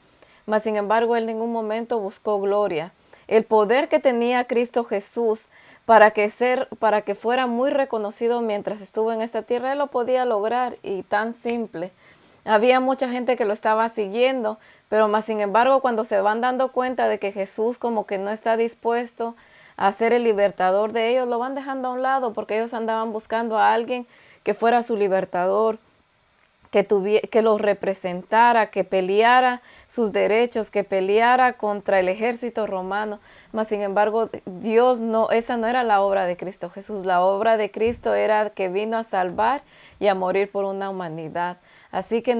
Mas, sin embargo, él en ningún momento buscó gloria. El poder que tenía Cristo Jesús para que fuera muy reconocido mientras estuvo en esta tierra, él lo podía lograr y tan simple. Había mucha gente que lo estaba siguiendo, pero más sin embargo, cuando se van dando cuenta de que Jesús como que no está dispuesto a ser el libertador de ellos, lo van dejando a un lado porque ellos andaban buscando a alguien que fuera su libertador, que los representara, que peleara sus derechos, que peleara contra el ejército romano. Mas sin embargo, esa no era la obra de Cristo Jesús. La obra de Cristo era que vino a salvar y a morir por una humanidad. Así que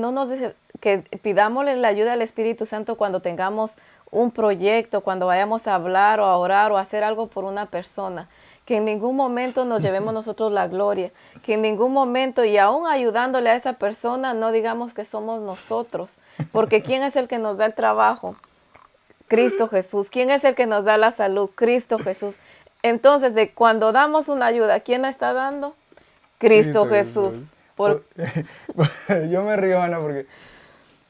que pidámosle la ayuda al Espíritu Santo cuando tengamos un proyecto, cuando vayamos a hablar o a orar o a hacer algo por una persona. Que en ningún momento nos llevemos nosotros la gloria, que en ningún momento, y aún ayudándole a esa persona, no digamos que somos nosotros, porque ¿quién es el que nos da el trabajo? Cristo Jesús. ¿Quién es el que nos da la salud? Cristo Jesús. Entonces, cuando damos una ayuda, ¿quién la está dando? Cristo Jesús. Yo me río, Ana, porque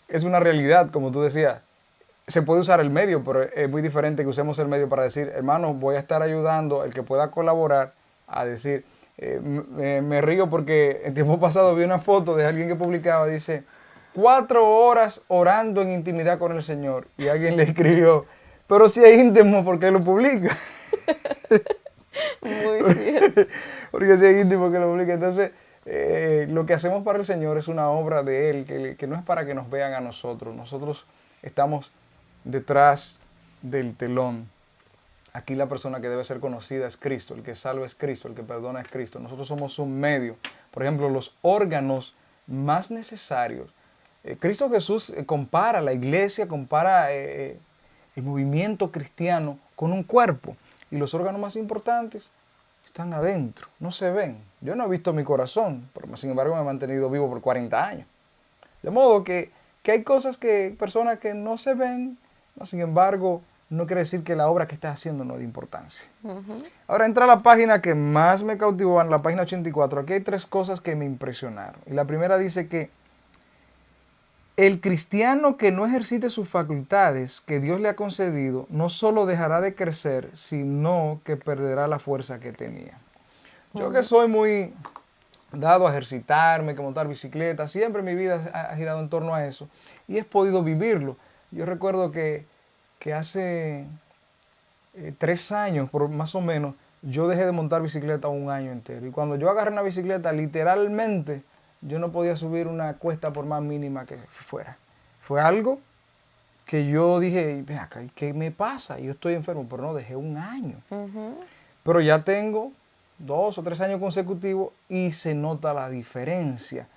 es una realidad, como tú decías. Se puede usar el medio, pero es muy diferente que usemos el medio para decir, hermano, voy a estar ayudando, el que pueda colaborar, a decir, me río porque el tiempo pasado vi una foto de alguien que publicaba, dice, 4 horas orando en intimidad con el Señor, y alguien le escribió, pero si es íntimo, ¿por qué lo publica? Muy bien. Porque si es íntimo, ¿por qué lo publica? Entonces, lo que hacemos para el Señor es una obra de Él, que no es para que nos vean a nosotros. Nosotros estamos detrás del telón. Aquí la persona que debe ser conocida es Cristo, el que salva es Cristo, el que perdona es Cristo. Nosotros somos un medio. Por ejemplo, los órganos más necesarios. Cristo Jesús compara la iglesia, compara el movimiento cristiano con un cuerpo. Y los órganos más importantes están adentro, no se ven. Yo no he visto mi corazón, pero sin embargo me he mantenido vivo por 40 años. De modo que hay personas que no se ven, ¿no? Sin embargo, no quiere decir que la obra que estás haciendo no es de importancia. Ahora entra a la página que más me cautivó, en la página 84. Aquí hay 3 cosas que me impresionaron. Y la primera dice que el cristiano que no ejercite sus facultades que Dios le ha concedido, no solo dejará de crecer, sino que perderá la fuerza que tenía. Yo que soy muy dado a ejercitarme, que montar bicicleta, siempre mi vida ha girado en torno a eso y he podido vivirlo. Yo recuerdo que hace 3 años, por más o menos, yo dejé de montar bicicleta un año entero. Y cuando yo agarré una bicicleta, literalmente, yo no podía subir una cuesta por más mínima que fuera. Fue algo que yo dije, ven acá, ¿qué me pasa? Yo estoy enfermo, pero no, dejé un año. Pero ya tengo 2 o 3 años consecutivos y se nota la diferencia.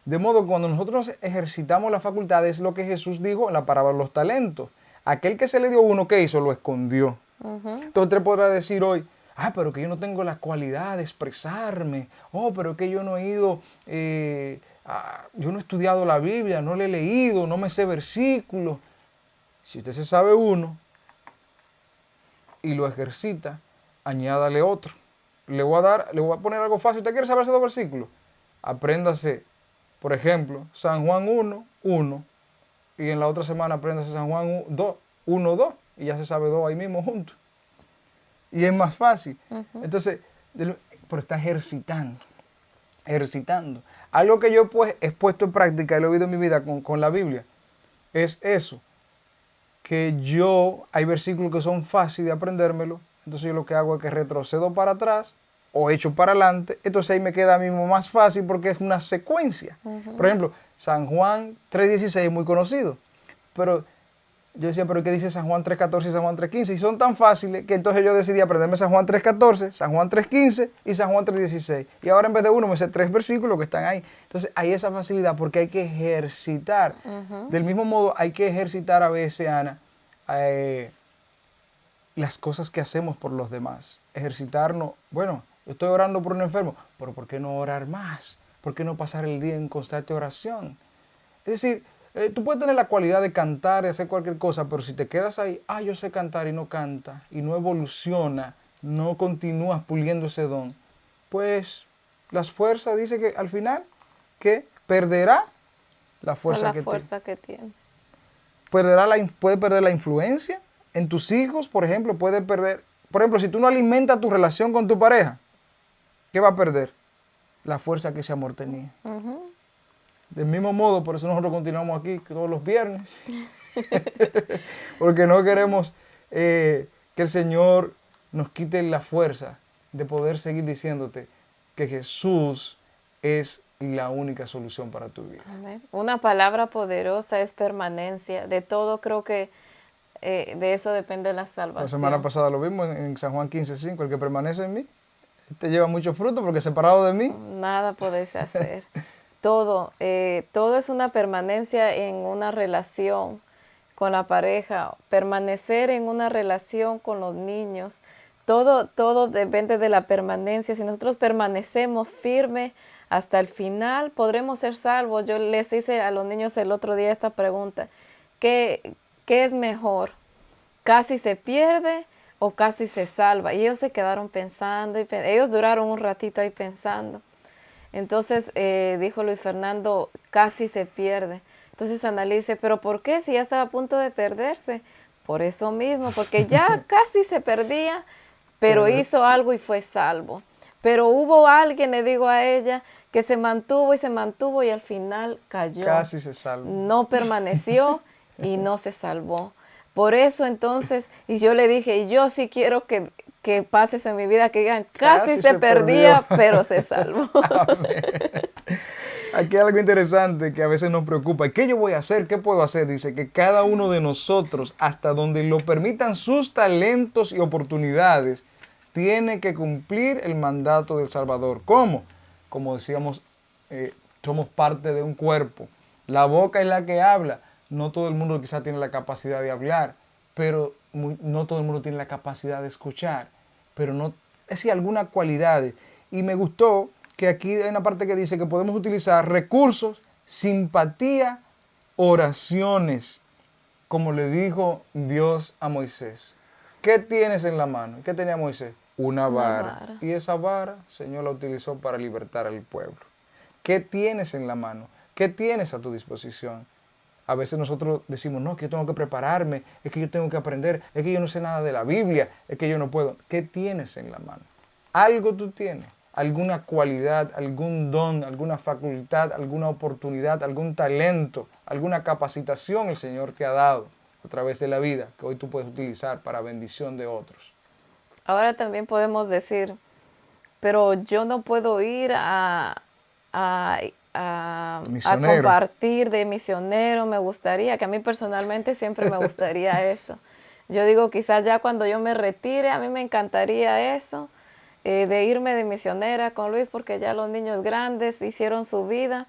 De modo que cuando nosotros ejercitamos la facultad, es lo que Jesús dijo en la parábola de los talentos. Aquel que se le dio uno, ¿qué hizo? Lo escondió. Entonces usted podrá decir hoy, pero que yo no tengo la cualidad de expresarme. Pero que yo no he ido, yo no he estudiado la Biblia, no la he leído, no me sé versículos. Si usted se sabe uno y lo ejercita, añádale otro. Le voy a poner algo fácil. ¿Usted quiere saber esos 2 versículos? Apréndase, por ejemplo, San Juan 1, 1. Y en la otra semana apréndase San Juan 2, 1, 2. Y ya se sabe 2 ahí mismo juntos. Y es más fácil. Entonces, pero está ejercitando. Algo que yo pues he puesto en práctica y lo he vivido en mi vida con la Biblia es eso. Que hay versículos que son fáciles de aprendérmelo. Entonces yo lo que hago es que retrocedo para atrás o echo para adelante. Entonces ahí me queda a mí mismo más fácil porque es una secuencia. Por ejemplo, San Juan 3.16 es muy conocido. Pero yo decía, ¿pero qué dice San Juan 3.14 y San Juan 3.15? Y son tan fáciles que entonces yo decidí aprenderme San Juan 3.14, San Juan 3.15 y San Juan 3.16. Y ahora en vez de uno me sé 3 versículos que están ahí. Entonces hay esa facilidad porque hay que ejercitar. Del mismo modo hay que ejercitar a veces, Ana, las cosas que hacemos por los demás. Ejercitarnos. Bueno, yo estoy orando por un enfermo, pero ¿por qué no orar más? ¿Por qué no pasar el día en constante oración? Es decir, tú puedes tener la cualidad de cantar, de hacer cualquier cosa, pero si te quedas ahí, yo sé cantar y no canta, y no evoluciona, no continúas puliendo ese don, pues las fuerzas, dice que al final, que perderá la fuerza que tiene. Puede perder la influencia en tus hijos, por ejemplo, puede perder. Por ejemplo, si tú no alimentas tu relación con tu pareja, ¿qué va a perder? La fuerza que ese amor tenía. Del mismo modo, por eso nosotros continuamos aquí todos los viernes. Porque no queremos que el Señor nos quite la fuerza de poder seguir diciéndote que Jesús es la única solución para tu vida. Amén. Una palabra poderosa es permanencia. De todo creo que de eso depende la salvación. La semana pasada lo vimos en San Juan 15:5. El que permanece en mí, te lleva mucho fruto porque separado de mí, nada podés hacer. Todo es una permanencia en una relación con la pareja, permanecer en una relación con los niños. Todo depende de la permanencia. Si nosotros permanecemos firmes hasta el final, podremos ser salvos. Yo les hice a los niños el otro día esta pregunta. ¿Qué es mejor? ¿Casi se pierde o casi se salva? Y ellos se quedaron pensando. Ellos duraron un ratito ahí pensando. Entonces dijo Luis Fernando, casi se pierde. Entonces Ana dice, ¿pero por qué? Si ya estaba a punto de perderse. Por eso mismo, porque ya casi se perdía, pero hizo algo y fue salvo. Pero hubo alguien, le digo a ella, que se mantuvo y al final cayó. Casi se salvó. No permaneció y no se salvó. Por eso entonces, y yo le dije, y yo sí quiero que pase eso en mi vida, que digan, casi se perdía, pero se salvó. Amén. Aquí hay algo interesante que a veces nos preocupa. ¿Qué yo voy a hacer? ¿Qué puedo hacer? Dice que cada uno de nosotros, hasta donde lo permitan sus talentos y oportunidades, tiene que cumplir el mandato del Salvador. ¿Cómo? Como decíamos, somos parte de un cuerpo. La boca es la que habla. No todo el mundo quizás tiene la capacidad de hablar, pero no todo el mundo tiene la capacidad de escuchar. Pero no, es decir, algunas cualidades. Y me gustó que aquí hay una parte que dice que podemos utilizar recursos, simpatía, oraciones, como le dijo Dios a Moisés. ¿Qué tienes en la mano? ¿Qué tenía Moisés? Una vara. Y esa vara, el Señor la utilizó para libertar al pueblo. ¿Qué tienes en la mano? ¿Qué tienes a tu disposición? A veces nosotros decimos, no, que yo tengo que prepararme, es que yo tengo que aprender, es que yo no sé nada de la Biblia, es que yo no puedo. ¿Qué tienes en la mano? Algo tú tienes. alguna cualidad, algún don, alguna facultad, alguna oportunidad, algún talento, alguna capacitación el Señor te ha dado a través de la vida que hoy tú puedes utilizar para bendición de otros. Ahora también podemos decir, pero yo no puedo ir a Misionero. compartir de misionero, me gustaría, que a mí personalmente siempre me gustaría eso. Yo digo, quizás ya cuando yo me retire, a mí me encantaría eso, de irme de misionera con Luis, porque ya los niños grandes hicieron su vida.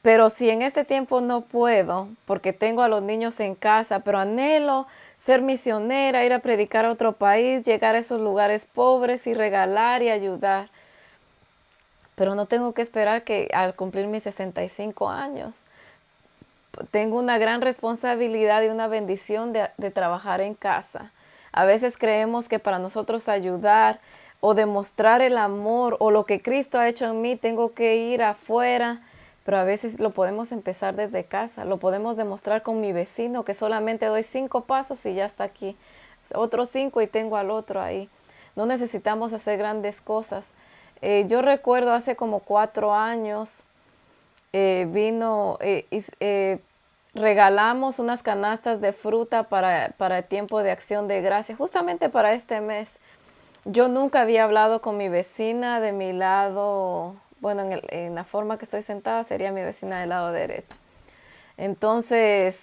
Pero si en este tiempo no puedo, porque tengo a los niños en casa, pero anhelo ser misionera, ir a predicar a otro país, llegar a esos lugares pobres y regalar y ayudar. Pero no tengo que esperar que al cumplir mis 65 años. Tengo una gran responsabilidad y una bendición de trabajar en casa. A veces creemos que para nosotros ayudar o demostrar el amor o lo que Cristo ha hecho en mí, tengo que ir afuera. Pero a veces lo podemos empezar desde casa, lo podemos demostrar con mi vecino, que solamente doy 5 pasos y ya está aquí. Otros 5 y tengo al otro ahí. No necesitamos hacer grandes cosas. Yo recuerdo hace como 4 años, regalamos unas canastas de fruta para el tiempo de acción de gracia, justamente para este mes. Yo nunca había hablado con mi vecina de mi lado. Bueno, en la forma que estoy sentada sería mi vecina del lado derecho. Entonces,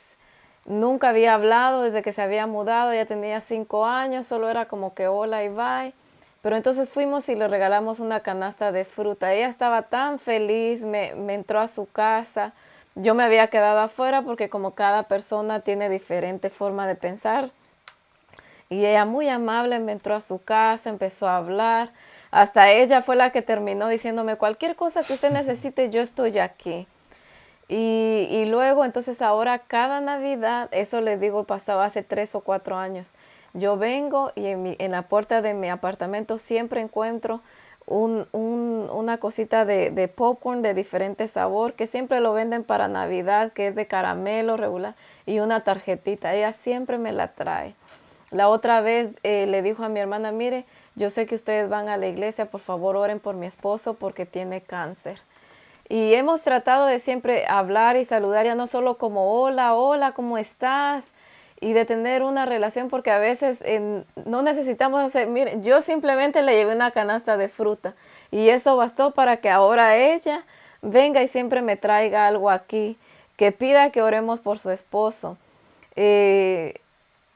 nunca había hablado desde que se había mudado, ya tenía 5 años, solo era como que hola y bye. Pero entonces fuimos y le regalamos una canasta de fruta. Ella estaba tan feliz, me entró a su casa. Yo me había quedado afuera porque como cada persona tiene diferente forma de pensar. Y ella muy amable me entró a su casa, empezó a hablar. Hasta ella fue la que terminó diciéndome, cualquier cosa que usted necesite, yo estoy aquí. Y luego, entonces ahora cada Navidad, eso les digo, pasaba hace 3 o 4 años, yo vengo y en la puerta de mi apartamento siempre encuentro una cosita de popcorn de diferente sabor, que siempre lo venden para Navidad, que es de caramelo regular, y una tarjetita. Ella siempre me la trae. La otra vez le dijo a mi hermana, mire, yo sé que ustedes van a la iglesia, por favor oren por mi esposo porque tiene cáncer. Y hemos tratado de siempre hablar y saludar, ya no solo como hola, hola, ¿cómo estás? Y de tener una relación, porque a veces no necesitamos hacer, mire, yo simplemente le llevé una canasta de fruta y eso bastó para que ahora ella venga y siempre me traiga algo aquí, que pida que oremos por su esposo.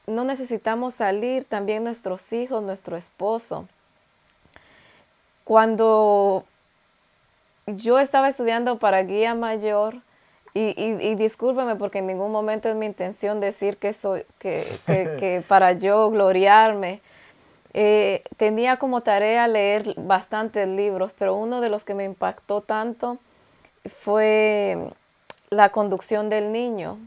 No necesitamos salir, también nuestros hijos, nuestro esposo. Cuando yo estaba estudiando para guía mayor, y discúlpeme porque en ningún momento es mi intención decir que para yo gloriarme, tenía como tarea leer bastantes libros, pero uno de los que me impactó tanto fue La conducción del niño.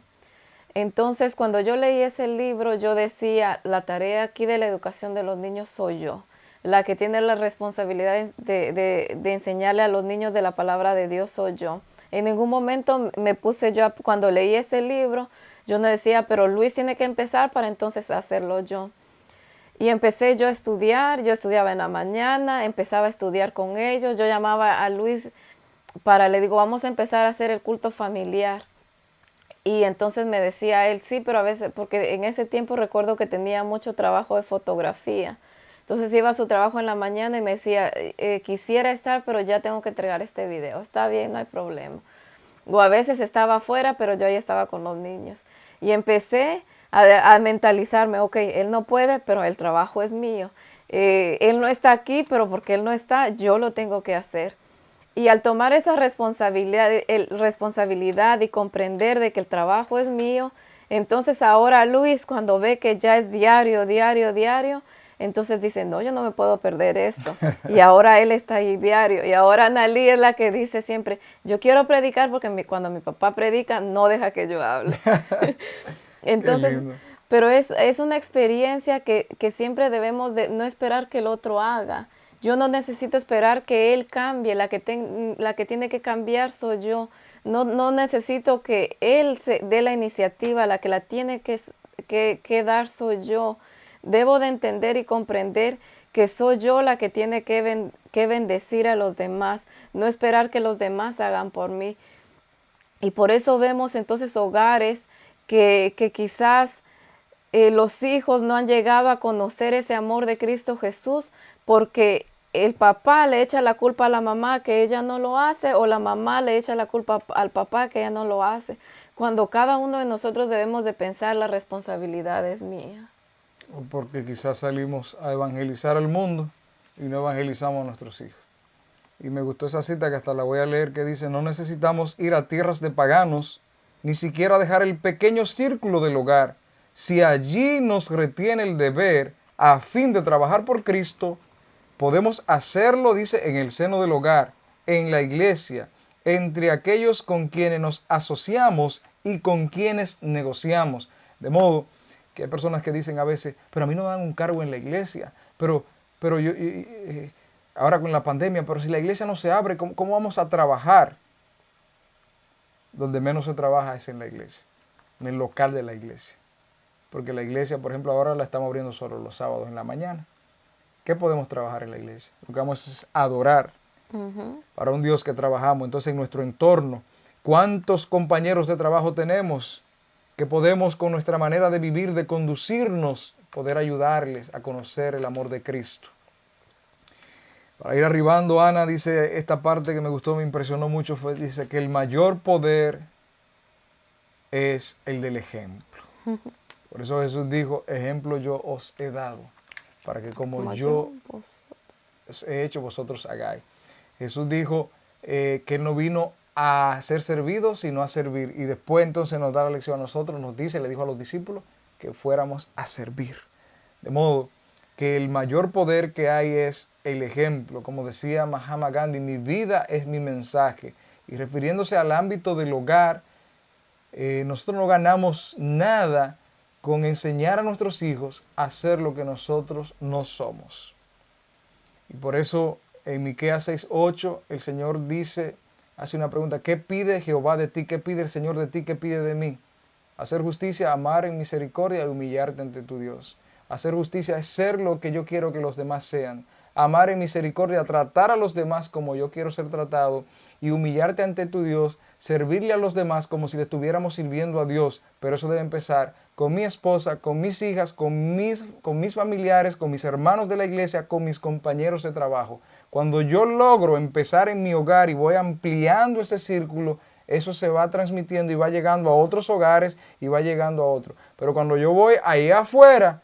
Entonces, cuando yo leí ese libro, yo decía, la tarea aquí de la educación de los niños soy yo, la que tiene la responsabilidad de enseñarle a los niños de la palabra de Dios soy yo. En ningún momento me puse yo, cuando leí ese libro, yo no decía, pero Luis tiene que empezar para entonces hacerlo yo. Y empecé yo a estudiar, yo estudiaba en la mañana, empezaba a estudiar con ellos, yo llamaba a Luis le digo, vamos a empezar a hacer el culto familiar. Y entonces me decía él, sí, pero a veces, porque en ese tiempo recuerdo que tenía mucho trabajo de fotografía. Entonces iba a su trabajo en la mañana y me decía, quisiera estar, pero ya tengo que entregar este video. Está bien, no hay problema. O a veces estaba afuera, pero yo ya estaba con los niños. Y empecé a mentalizarme, ok, él no puede, pero el trabajo es mío. Él no está aquí, pero porque él no está, yo lo tengo que hacer. Y al tomar esa responsabilidad y comprender de que el trabajo es mío, entonces ahora Luis, cuando ve que ya es diario, entonces dice, no, yo no me puedo perder esto. Y ahora él está ahí diario. Y ahora Analí es la que dice siempre, yo quiero predicar porque cuando mi papá predica, no deja que yo hable. Entonces, pero es una experiencia que siempre debemos de no esperar que el otro haga. Yo no necesito esperar que él cambie, la que tiene que cambiar soy yo. No necesito que él se dé la iniciativa, la que la tiene que dar soy yo. Debo de entender y comprender que soy yo la que tiene que bendecir a los demás, no esperar que los demás hagan por mí. Y por eso vemos entonces hogares que quizás los hijos no han llegado a conocer ese amor de Cristo Jesús porque el papá le echa la culpa a la mamá que ella no lo hace, o la mamá le echa la culpa al papá que ella no lo hace, cuando cada uno de nosotros debemos de pensar la responsabilidad es mía. O porque quizás salimos a evangelizar al mundo y no evangelizamos a nuestros hijos. Y me gustó esa cita que hasta la voy a leer, que dice: no necesitamos ir a tierras de paganos, ni siquiera dejar el pequeño círculo del hogar, si allí nos retiene el deber a fin de trabajar por Cristo. Podemos hacerlo, dice, en el seno del hogar, en la iglesia, entre aquellos con quienes nos asociamos y con quienes negociamos. De modo que hay personas que dicen a veces: pero a mí no me dan un cargo en la iglesia, pero yo, ahora con la pandemia, pero si la iglesia no se abre, ¿cómo vamos a trabajar? Donde menos se trabaja es en la iglesia, en el local de la iglesia. Porque la iglesia, por ejemplo, ahora la estamos abriendo solo los sábados en la mañana. ¿Qué podemos trabajar en la iglesia? Lo que vamos es adorar para un Dios que trabajamos. Entonces, en nuestro entorno, ¿cuántos compañeros de trabajo tenemos que podemos, con nuestra manera de vivir, de conducirnos, poder ayudarles a conocer el amor de Cristo? Para ir arribando, Ana dice esta parte que me gustó, me impresionó mucho, dice que el mayor poder es el del ejemplo. Por eso Jesús dijo: ejemplo yo os he dado, para que como yo os he hecho, vosotros hagáis. Jesús dijo que Él no vino a ser servido, sino a servir. Y después entonces nos da la lección a nosotros, nos dice, le dijo a los discípulos, que fuéramos a servir. De modo que el mayor poder que hay es el ejemplo. Como decía Mahatma Gandhi: mi vida es mi mensaje. Y refiriéndose al ámbito del hogar, nosotros no ganamos nada con enseñar a nuestros hijos a hacer lo que nosotros no somos. Y por eso en Miqueas 6:8 el Señor dice, hace una pregunta: ¿qué pide Jehová de ti? ¿Qué pide el Señor de ti? ¿Qué pide de mí? Hacer justicia, amar en misericordia y humillarte ante tu Dios. Hacer justicia es ser lo que yo quiero que los demás sean. Amar en misericordia, tratar a los demás como yo quiero ser tratado. Y humillarte ante tu Dios, servirle a los demás como si le estuviéramos sirviendo a Dios. Pero eso debe empezar con mi esposa, con mis hijas, con mis familiares, con mis hermanos de la iglesia, con mis compañeros de trabajo. Cuando yo logro empezar en mi hogar y voy ampliando ese círculo, eso se va transmitiendo y va llegando a otros hogares y va llegando a otros. Pero cuando yo voy ahí afuera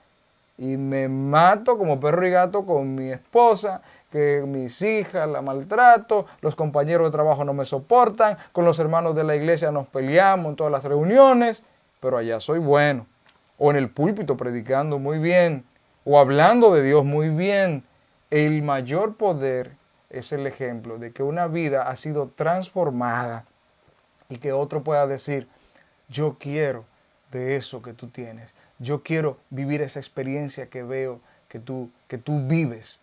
y me mato como perro y gato con mi esposa, que mis hijas la maltrato, los compañeros de trabajo no me soportan, con los hermanos de la iglesia nos peleamos en todas las reuniones, pero allá soy bueno. O en el púlpito predicando muy bien, o hablando de Dios muy bien. El mayor poder es el ejemplo de que una vida ha sido transformada y que otro pueda decir: yo quiero de eso que tú tienes. Yo quiero vivir esa experiencia que veo que tú vives.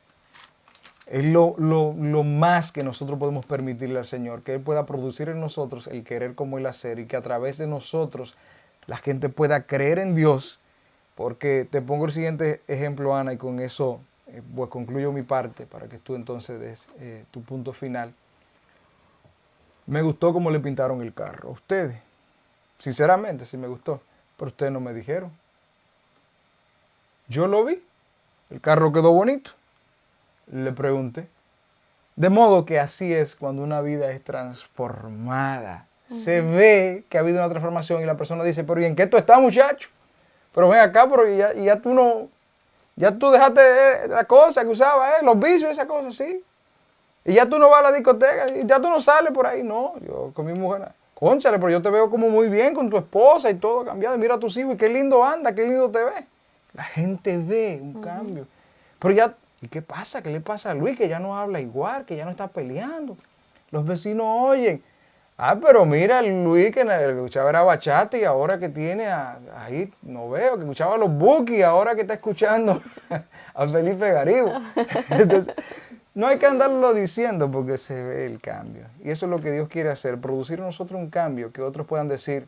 Es lo más que nosotros podemos permitirle al Señor, que Él pueda producir en nosotros el querer como Él hacer, y que a través de nosotros la gente pueda creer en Dios. Porque te pongo el siguiente ejemplo, Ana, y con eso pues concluyo mi parte para que tú entonces des tu punto final. Me gustó cómo le pintaron el carro a ustedes. Sinceramente, sí me gustó. Pero ustedes no me dijeron. Yo lo vi. El carro quedó bonito. Le pregunté. De modo que así es cuando una vida es transformada. Se ve que ha habido una transformación y la persona dice: pero ¿y en qué tú estás, muchacho? Pero ven acá, pero ya tú no... Ya tú dejaste la cosa que usaba, los vicios, esa cosa, sí. Y ya tú no vas a la discoteca, y ya tú no sales por ahí. No, yo con mi mujer, cónchale, pero yo te veo como muy bien con tu esposa y todo cambiado. Mira a tus hijos y qué lindo anda, qué lindo te ve. La gente ve un cambio. Pero ya, ¿y qué pasa? ¿Qué le pasa a Luis? Que ya no habla igual, que ya no está peleando. Los vecinos oyen. Ah, pero mira, Luis que escuchaba era bachata y ahora que tiene ahí, no veo, que escuchaba los Buki, ahora que está escuchando a Felipe Garibo. Entonces, no hay que andarlo diciendo porque se ve el cambio. Y eso es lo que Dios quiere hacer, producir en nosotros un cambio que otros puedan decir: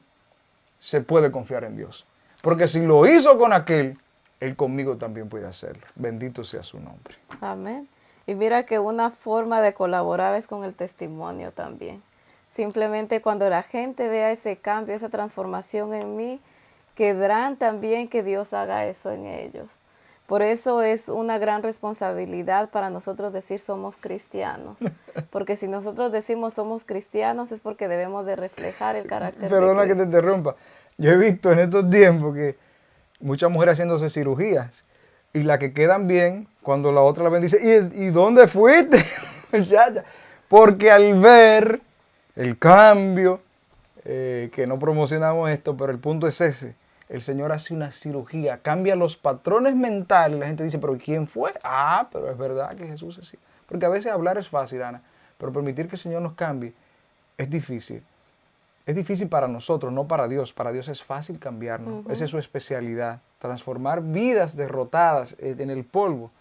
se puede confiar en Dios. Porque si lo hizo con aquel, Él conmigo también puede hacerlo. Bendito sea su nombre. Amén. Y mira que una forma de colaborar es con el testimonio también. Simplemente cuando la gente vea ese cambio, esa transformación en mí, querrán también que Dios haga eso en ellos. Por eso es una gran responsabilidad para nosotros decir somos cristianos. Porque si nosotros decimos somos cristianos es porque debemos de reflejar el carácter de Perdona que te Cristo. interrumpa. Yo he visto en estos tiempos que muchas mujeres haciéndose cirugías y las que quedan bien, cuando la otra la bendice, ¿y dónde fuiste, muchacha? Porque al ver el cambio, que no promocionamos esto, pero el punto es ese. El Señor hace una cirugía, cambia los patrones mentales. La gente dice, ¿pero quién fue? Ah, pero es verdad que Jesús es así. Porque a veces hablar es fácil, Ana, pero permitir que el Señor nos cambie es difícil. Es difícil para nosotros, no para Dios. Para Dios es fácil cambiarnos. Esa es su especialidad. Transformar vidas derrotadas en el polvo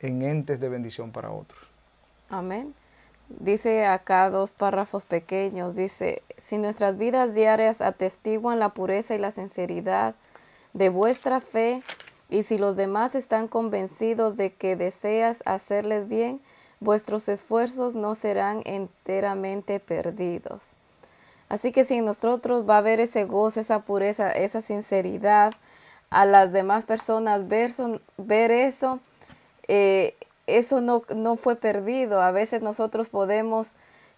en entes de bendición para otros. Amén. Dice acá 2 párrafos pequeños, dice, si nuestras vidas diarias atestiguan la pureza y la sinceridad de vuestra fe, y si los demás están convencidos de que deseas hacerles bien, vuestros esfuerzos no serán enteramente perdidos. Así que si en nosotros va a haber ese gozo, esa pureza, esa sinceridad, a las demás personas ver eso, eso no fue perdido. A veces nosotros podemos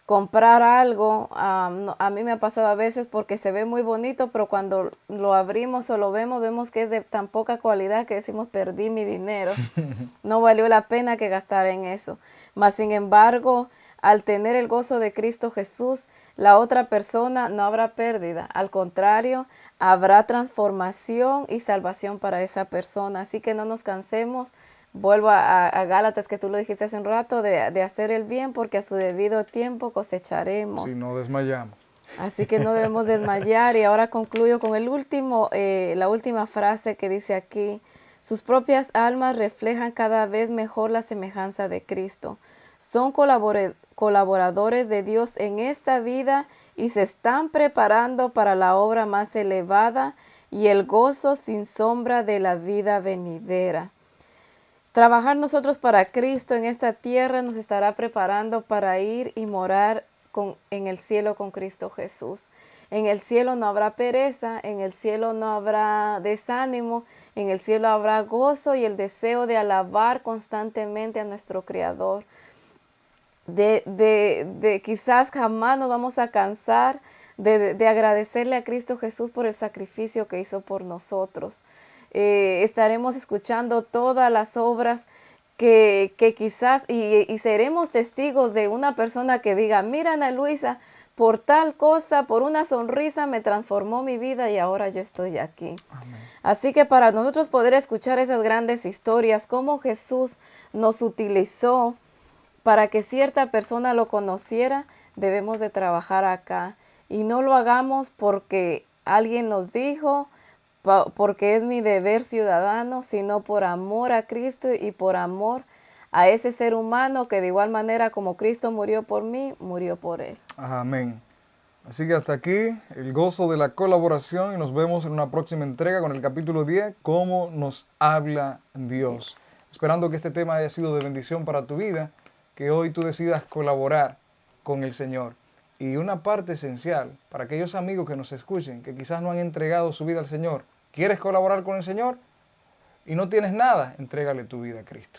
comprar algo, a mí me ha pasado a veces porque se ve muy bonito, pero cuando lo abrimos o lo vemos que es de tan poca cualidad que decimos perdí mi dinero. No valió la pena que gastar en eso. Mas sin embargo, al tener el gozo de Cristo Jesús, la otra persona no habrá pérdida. Al contrario, habrá transformación y salvación para esa persona. Así que no nos cansemos. Vuelvo a Gálatas, que tú lo dijiste hace un rato, de hacer el bien, porque a su debido tiempo cosecharemos. Si no desmayamos. Así que no debemos desmayar. Y ahora concluyo con la última frase que dice aquí. Sus propias almas reflejan cada vez mejor la semejanza de Cristo. Son colaboradores de Dios en esta vida y se están preparando para la obra más elevada y el gozo sin sombra de la vida venidera. Trabajar nosotros para Cristo en esta tierra nos estará preparando para ir y morar en el cielo con Cristo Jesús. En el cielo no habrá pereza, en el cielo no habrá desánimo, en el cielo habrá gozo y el deseo de alabar constantemente a nuestro Creador. Quizás jamás nos vamos a cansar de agradecerle a Cristo Jesús por el sacrificio que hizo por nosotros. Estaremos escuchando todas las obras que quizás, y seremos testigos de una persona que diga, mira Ana Luisa, por tal cosa, por una sonrisa me transformó mi vida y ahora yo estoy aquí. Amén. Así que para nosotros poder escuchar esas grandes historias, cómo Jesús nos utilizó para que cierta persona lo conociera, debemos de trabajar acá. Y no lo hagamos porque alguien nos dijo, porque es mi deber ciudadano, sino por amor a Cristo y por amor a ese ser humano que de igual manera como Cristo murió por mí, murió por él. Amén. Así que hasta aquí el gozo de la colaboración y nos vemos en una próxima entrega con el capítulo 10, cómo nos habla Dios. Esperando que este tema haya sido de bendición para tu vida, que hoy tú decidas colaborar con el Señor. Y una parte esencial para aquellos amigos que nos escuchen, que quizás no han entregado su vida al Señor. ¿Quieres colaborar con el Señor y no tienes nada? Entrégale tu vida a Cristo.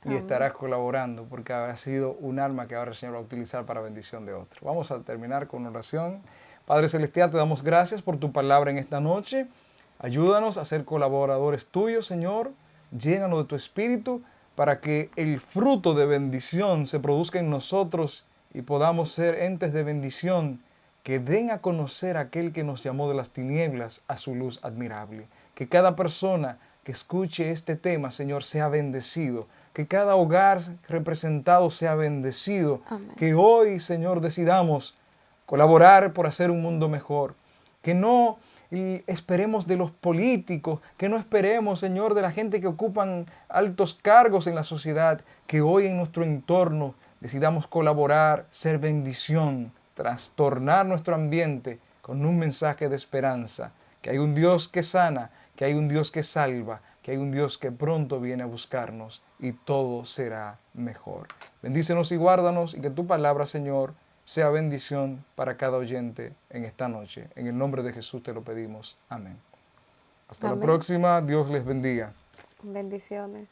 Y estarás colaborando porque habrá sido un arma que ahora el Señor va a utilizar para bendición de otros. Vamos a terminar con oración. Padre Celestial, te damos gracias por tu palabra en esta noche. Ayúdanos a ser colaboradores tuyos, Señor. Llénanos de tu espíritu para que el fruto de bendición se produzca en nosotros y podamos ser entes de bendición que den a conocer a aquel que nos llamó de las tinieblas a su luz admirable. Que cada persona que escuche este tema, Señor, sea bendecido. Que cada hogar representado sea bendecido. Amén. Que hoy, Señor, decidamos colaborar por hacer un mundo mejor. Que no esperemos de los políticos, que no esperemos, Señor, de la gente que ocupan altos cargos en la sociedad. Que hoy en nuestro entorno decidamos colaborar, ser bendición, trastornar nuestro ambiente con un mensaje de esperanza. Que hay un Dios que sana, que hay un Dios que salva, que que hay un Dios que pronto viene a buscarnos y todo será mejor. Bendícenos y guárdanos y que tu palabra, Señor, sea bendición para cada oyente en esta noche. En el nombre de Jesús te lo pedimos. Amén. Hasta la Amén. próxima. Dios les bendiga. Bendiciones.